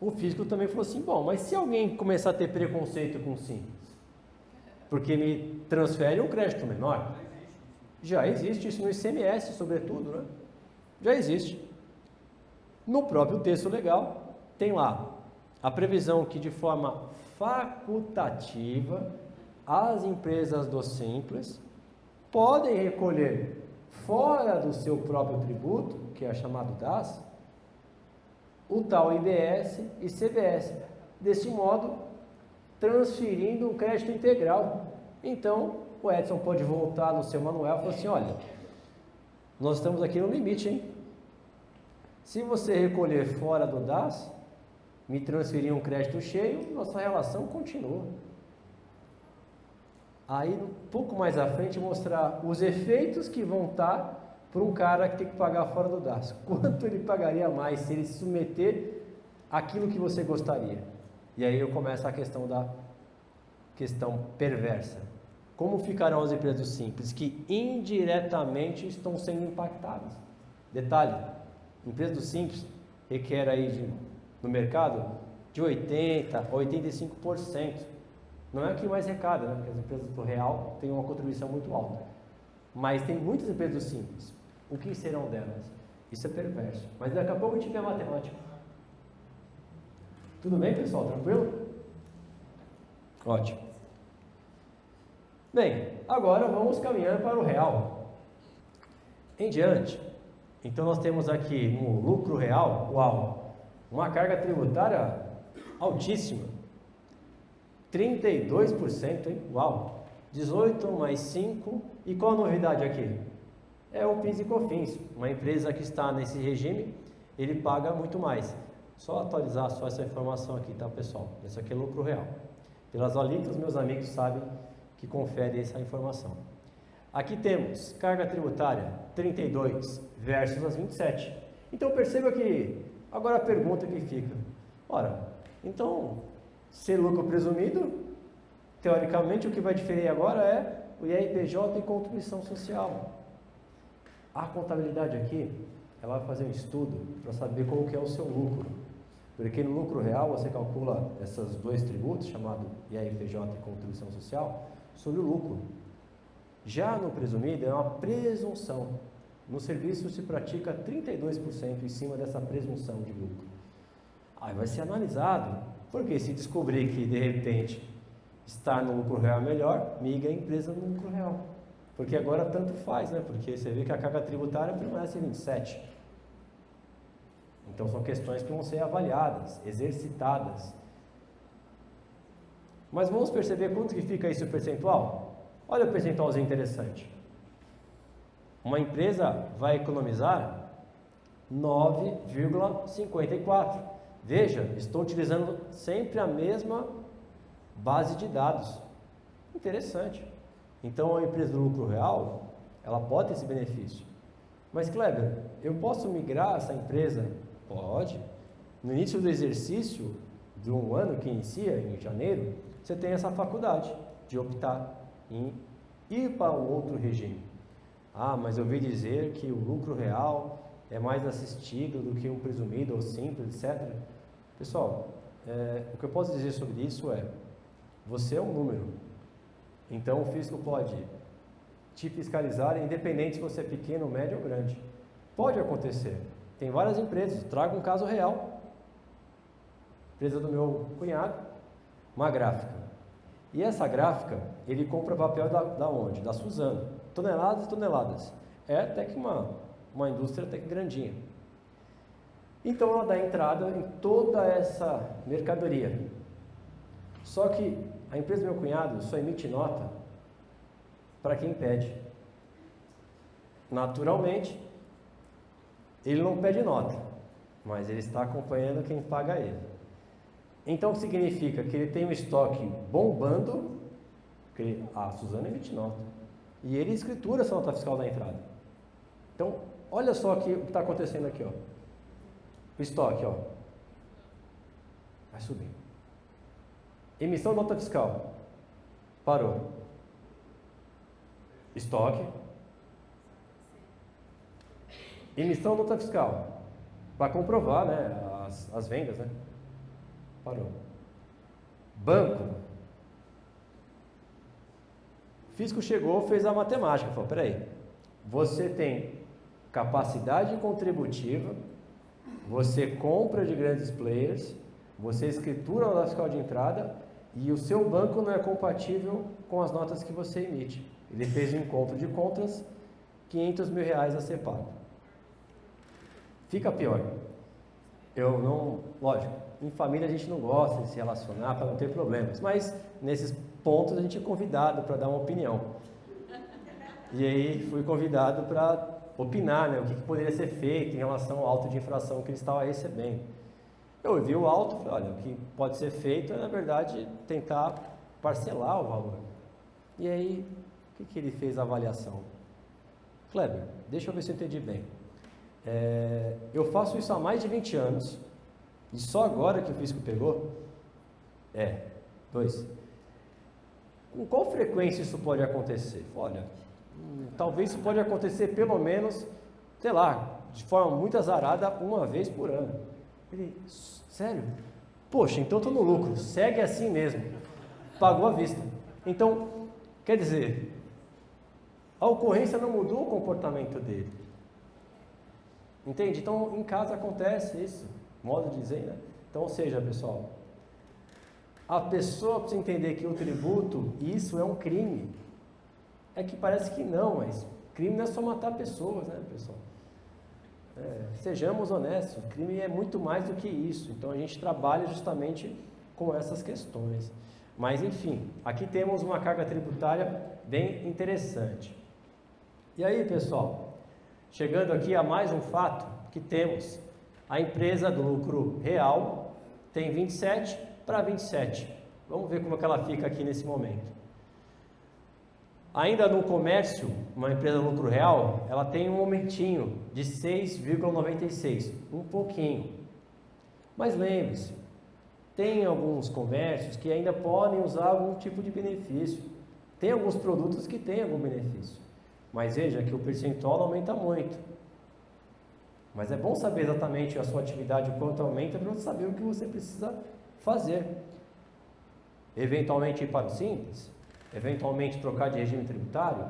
Speaker 2: o físico também falou assim, bom, mas se alguém começar a ter preconceito com o Simples, porque me transfere um crédito menor, já existe isso no ICMS, sobretudo, né? Já existe. No próprio texto legal, tem lá a previsão que de forma facultativa, as empresas do Simples podem recolher fora do seu próprio tributo, que é chamado DAS, o tal IBS e CBS, desse modo transferindo um crédito integral. Então, o Edson pode voltar no seu manual e falar assim, olha, nós estamos aqui no limite, hein? Se você recolher fora do DAS, me transferir um crédito cheio, nossa relação continua. Aí, um pouco mais à frente, mostrar os efeitos que vão estar para um cara que tem que pagar fora do DAS. Quanto ele pagaria mais se ele se submeter àquilo que você gostaria? E aí eu começo a questão da questão perversa. Como ficarão as empresas simples que indiretamente estão sendo impactadas? Detalhe, empresa do simples requer aí no mercado de 80% a 85%. Não é o que mais arrecada, né? Porque as empresas do real têm uma contribuição muito alta. Mas tem muitas empresas do simples. O que serão delas? Isso é perverso. Mas daqui a pouco a gente vê a matemática. Tudo bem, pessoal? Tranquilo? Ótimo. Bem, agora vamos caminhando para o real. Em diante, então nós temos aqui no lucro real, uau, uma carga tributária altíssima. 32%, hein? Uau! 18 mais 5. E qual a novidade aqui? É o PIS e COFINS. Uma empresa que está nesse regime, ele paga muito mais. Só atualizar só essa informação aqui, tá, pessoal? Isso aqui é lucro real. Pelas alíquotas, meus amigos sabem que conferem essa informação. Aqui temos carga tributária 32 versus as 27. Então perceba que agora a pergunta que fica: ora, então, ser lucro presumido, teoricamente o que vai diferir agora é o IRPJ e contribuição social. A contabilidade aqui, ela vai fazer um estudo para saber qual que é o seu lucro. Porque no lucro real você calcula esses dois tributos, chamado IRPJ e contribuição social, sobre o lucro. Já no presumido é uma presunção. No serviço se pratica 32% em cima dessa presunção de lucro. Aí vai ser analisado, porque se descobrir que de repente estar no lucro real é melhor, migra a empresa no lucro real. Porque agora tanto faz, né? Porque você vê que a carga tributária permanece em 27%. Então são questões que vão ser avaliadas, exercitadas. Mas vamos perceber quanto que fica esse percentual? Olha o percentualzinho interessante. Uma empresa vai economizar 9,54. Veja, estou utilizando sempre a mesma base de dados. Interessante. Então a empresa do lucro real, ela pode ter esse benefício. Mas Kleber, eu posso migrar essa empresa? Pode. No início do exercício de um ano que inicia, em janeiro, você tem essa faculdade de optar em ir para um outro regime. Ah, mas eu ouvi dizer que o lucro real é mais assistido do que um presumido ou simples, etc. Pessoal, o que eu posso dizer sobre isso é, você é um número. Então o fisco pode te fiscalizar, independente se você é pequeno, médio ou grande. Pode acontecer. Tem várias empresas, trago um caso real. Empresa do meu cunhado, uma gráfica. E essa gráfica, ele compra papel da onde? Da Suzano. Toneladas e toneladas. É até que uma indústria até que grandinha. Então ela dá entrada em toda essa mercadoria. Só que a empresa do meu cunhado só emite nota para quem pede. Naturalmente, ele não pede nota, mas ele está acompanhando quem paga ele. Então, o que significa? Que ele tem um estoque bombando, porque a Suzano emite nota, e ele escritura essa nota fiscal da entrada. Então, olha só aqui o que está acontecendo aqui, ó. O estoque, ó, vai subindo. Emissão de nota fiscal, parou. Estoque. Emissão de nota fiscal, para comprovar, né, as vendas, né? Parou. Banco. O fisco chegou, fez a matemática, falou, peraí, você tem capacidade contributiva, você compra de grandes players, você escritura a nota fiscal de entrada e o seu banco não é compatível com as notas que você emite. Ele fez um encontro de contas, R$500 mil a ser pago. Fica pior. Lógico, em família a gente não gosta de se relacionar para não ter problemas, mas nesses pontos a gente é convidado para dar uma opinião. E aí fui convidado para opinar, né, o que poderia ser feito em relação ao auto de infração que ele estava recebendo. Eu ouvi o auto e falei, olha, o que pode ser feito é, na verdade, tentar parcelar o valor. E aí, o que ele fez a avaliação? Kleber, deixa eu ver se eu entendi bem. Eu faço isso há mais de 20 anos, e só agora que o fisco pegou? 2. Com qual frequência isso pode acontecer? Olha, talvez isso pode acontecer pelo menos, sei lá, de forma muito azarada, uma vez por ano. Ele, sério? Poxa, então estou no lucro, segue assim mesmo. Pagou à vista. Então, quer dizer, a ocorrência não mudou o comportamento dele. Entende? Então, em casa acontece isso, modo de dizer, né? Então, ou seja, pessoal, a pessoa precisa entender que o tributo, isso é um crime. É que parece que não, mas crime não é só matar pessoas, né, pessoal? Sejamos honestos, o crime é muito mais do que isso. Então, a gente trabalha justamente com essas questões. Mas, enfim, aqui temos uma carga tributária bem interessante. E aí, pessoal, chegando aqui a mais um fato que temos, a empresa do lucro real tem 27 para 27. Vamos ver como é que ela fica aqui nesse momento. Ainda no comércio, uma empresa do lucro real, ela tem um aumentinho de 6,96, um pouquinho. Mas lembre-se, tem alguns comércios que ainda podem usar algum tipo de benefício. Tem alguns produtos que têm algum benefício. Mas veja que o percentual não aumenta muito. Mas é bom saber exatamente a sua atividade, o quanto aumenta, para você saber o que você precisa fazer. Eventualmente ir para o simples, eventualmente trocar de regime tributário.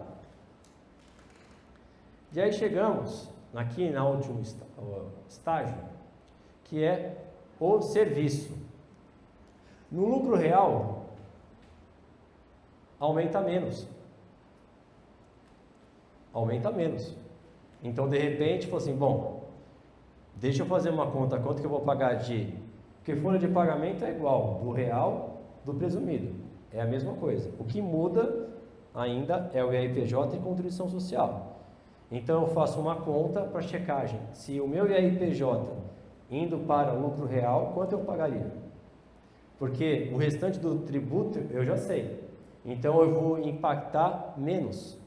Speaker 2: E aí chegamos aqui na último estágio, que é o serviço. No lucro real, aumenta menos. Aumenta menos. Então, de repente, falou assim, bom, deixa eu fazer uma conta, quanto que eu vou pagar de... Porque folha de pagamento é igual, do real, do presumido. É a mesma coisa. O que muda ainda é o IRPJ e contribuição social. Então, eu faço uma conta para checagem. Se o meu IRPJ indo para o lucro real, quanto eu pagaria? Porque o restante do tributo eu já sei. Então, eu vou impactar menos.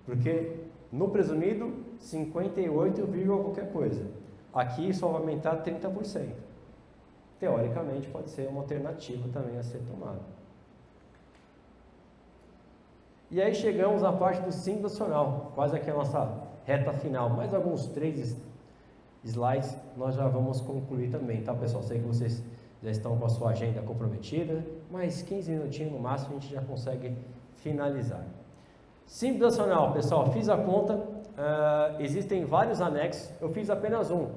Speaker 2: Porque no presumido, 58, qualquer coisa. Aqui só vai aumentar 30%. Teoricamente, pode ser uma alternativa também a ser tomada. E aí chegamos à parte do Simples Nacional, quase aqui a nossa reta final. Mais alguns 3 slides, nós já vamos concluir também, tá, pessoal? Sei que vocês já estão com a sua agenda comprometida, mas 15 minutinhos no máximo a gente já consegue finalizar. Simples Nacional, pessoal, fiz a conta, existem vários anexos, eu fiz apenas um.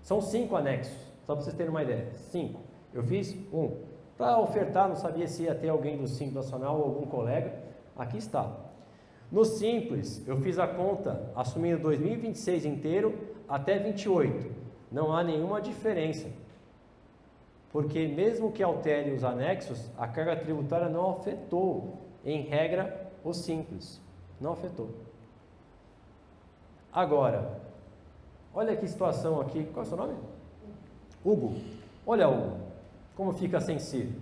Speaker 2: São 5 anexos, só para vocês terem uma ideia. 5. Eu fiz um. Para ofertar, não sabia se ia ter alguém do Simples Nacional ou algum colega. Aqui está. No Simples, eu fiz a conta assumindo 2026 inteiro até 28. Não há nenhuma diferença. Porque mesmo que altere os anexos, a carga tributária não afetou, em regra, o Simples. Não afetou. Agora, olha que situação aqui. Qual é o seu nome? Hugo. Olha, Hugo, como fica sensível.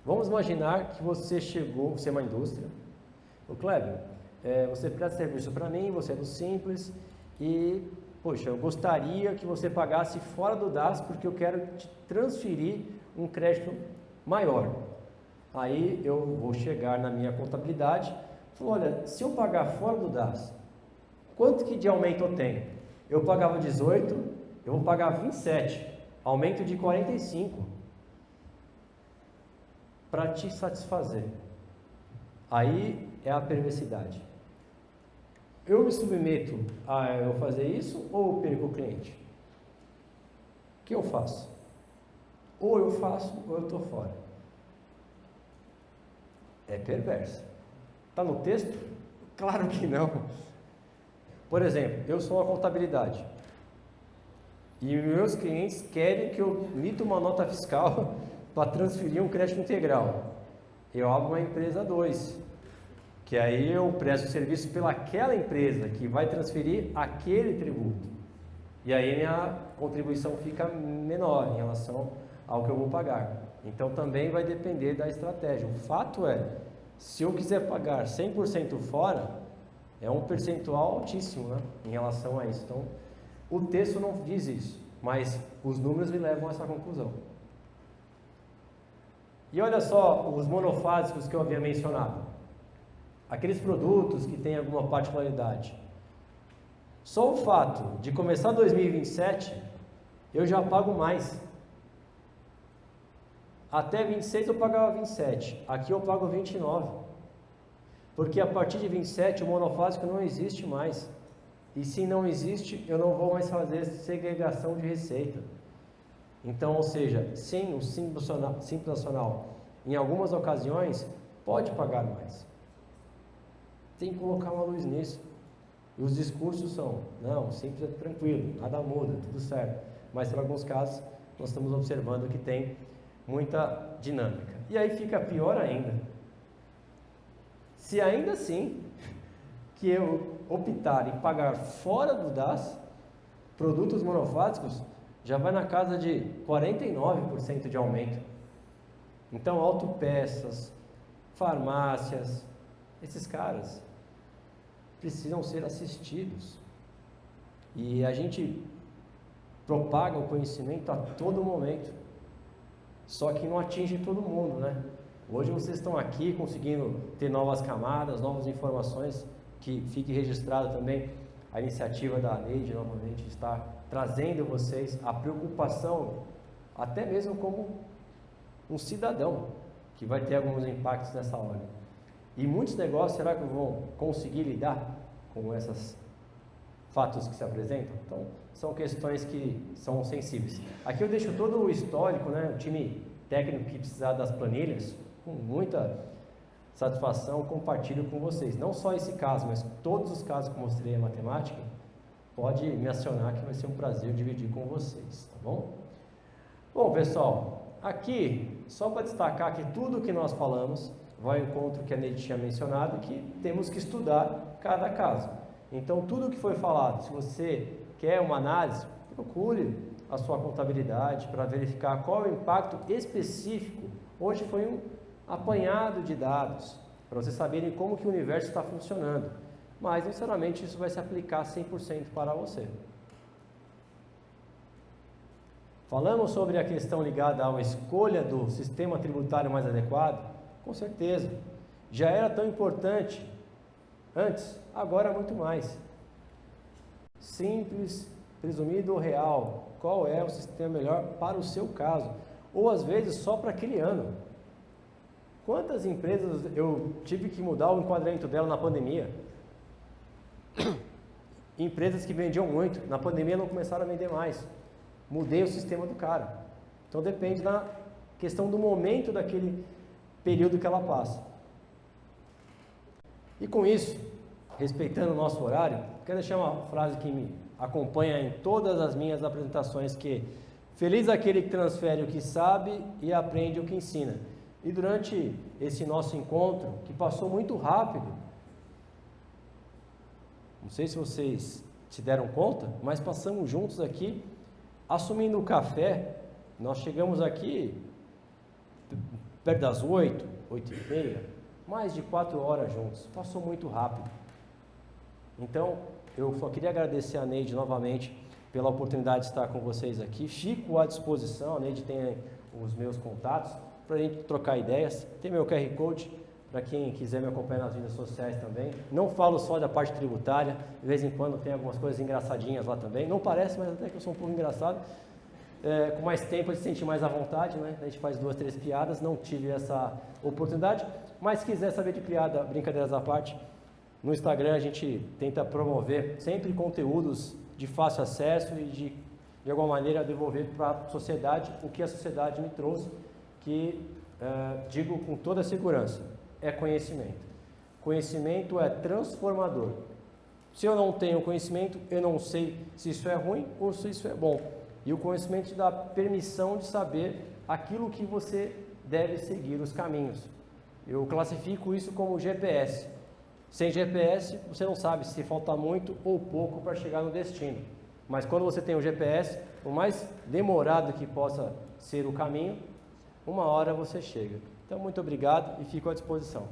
Speaker 2: Vamos imaginar que você chegou, você é uma indústria. O Kleber, você presta serviço para mim, você é do Simples e, poxa, eu gostaria que você pagasse fora do DAS porque eu quero te transferir um crédito maior. Aí eu vou chegar na minha contabilidade e falo, olha, se eu pagar fora do DAS, quanto que de aumento eu tenho? Eu pagava 18, eu vou pagar 27, aumento de 45 para te satisfazer. Aí é a perversidade. Eu me submeto a eu fazer isso ou eu perco o cliente? O que eu faço? Ou eu faço ou eu estou fora. É perverso. Está no texto? Claro que não. Por exemplo, eu sou uma contabilidade e meus clientes querem que eu emita uma nota fiscal para transferir um crédito integral. Eu abro uma empresa 2. O que aí eu presto serviço pelaquela empresa que vai transferir aquele tributo. E aí minha contribuição fica menor em relação ao que eu vou pagar. Então também vai depender da estratégia. O fato é, se eu quiser pagar 100% fora, é um percentual altíssimo, né, em relação a isso. Então, o texto não diz isso, mas os números me levam a essa conclusão. E olha só os monofásicos que eu havia mencionado. Aqueles produtos que têm alguma particularidade. Só o fato de começar 2027, eu já pago mais. Até 26 eu pagava 27, aqui eu pago 29. Porque a partir de 27 o monofásico não existe mais. E se não existe, eu não vou mais fazer segregação de receita. Então, ou seja, sim, o Simples Nacional, em algumas ocasiões, pode pagar mais. Tem que colocar uma luz nisso. E os discursos são, não, Simples é tranquilo, nada muda, tudo certo. Mas, para alguns casos, nós estamos observando que tem muita dinâmica. E aí fica pior ainda. Se ainda assim, que eu optar em pagar fora do DAS, produtos monofásicos, já vai na casa de 49% de aumento. Então, autopeças, farmácias, esses caras precisam ser assistidos. E a gente propaga o conhecimento a todo momento, só que não atinge todo mundo, né? Hoje vocês estão aqui conseguindo ter novas camadas, novas informações, que fique registrado também a iniciativa da Neide, novamente, está trazendo vocês a preocupação, até mesmo como um cidadão, que vai ter alguns impactos nessa hora. E muitos negócios, será que vão conseguir lidar com esses fatos que se apresentam? Então, são questões que são sensíveis. Aqui eu deixo todo o histórico, né, o time técnico que precisar das planilhas, com muita satisfação, compartilho com vocês. Não só esse caso, mas todos os casos que eu mostrei a matemática, pode me acionar que vai ser um prazer dividir com vocês, tá bom? Bom, pessoal, aqui, só para destacar que tudo que nós falamos vai ao encontro que a Neide tinha mencionado, que temos que estudar cada caso. Então, tudo que foi falado, se você quer uma análise, procure a sua contabilidade para verificar qual é o impacto específico. Hoje foi um apanhado de dados, para vocês saberem como que o universo está funcionando. Mas, necessariamente, isso vai se aplicar 100% para você. Falamos sobre a questão ligada à escolha do sistema tributário mais adequado? Com certeza. Já era tão importante antes, agora muito mais. Simples, presumido ou real. Qual é o sistema melhor para o seu caso? Ou, às vezes, só para aquele ano. Quantas empresas eu tive que mudar o enquadramento dela na pandemia? Empresas que vendiam muito, na pandemia não começaram a vender mais. Mudei o sistema do cara. Então depende da questão do momento daquele período que ela passa. E com isso, respeitando o nosso horário, quero deixar uma frase que me acompanha em todas as minhas apresentações, que feliz aquele que transfere o que sabe e aprende o que ensina. E durante esse nosso encontro, que passou muito rápido, não sei se vocês se deram conta, mas passamos juntos aqui, assumindo o café. Nós chegamos aqui perto das 8, 8h30, mais de 4 horas juntos, passou muito rápido. Então, eu só queria agradecer a Neide novamente pela oportunidade de estar com vocês aqui. Fico à disposição, a Neide tem os meus contatos, para a gente trocar ideias. Tem meu QR Code, para quem quiser me acompanhar nas redes sociais também. Não falo só da parte tributária, de vez em quando tem algumas coisas engraçadinhas lá também. Não parece, mas até que eu sou um pouco engraçado. Com mais tempo a gente se sente mais à vontade, né? A gente faz 2, 3 piadas, não tive essa oportunidade. Mas se quiser saber de piada, brincadeiras à parte, no Instagram a gente tenta promover sempre conteúdos de fácil acesso e de alguma maneira devolver para a sociedade o que a sociedade me trouxe, que digo com toda segurança, é conhecimento. Conhecimento é transformador. Se eu não tenho conhecimento, eu não sei se isso é ruim ou se isso é bom. E o conhecimento te dá permissão de saber aquilo que você deve seguir, os caminhos. Eu classifico isso como GPS. Sem GPS, você não sabe se falta muito ou pouco para chegar no destino. Mas quando você tem o GPS, por mais demorado que possa ser o caminho, uma hora você chega. Então, muito obrigado e fico à disposição.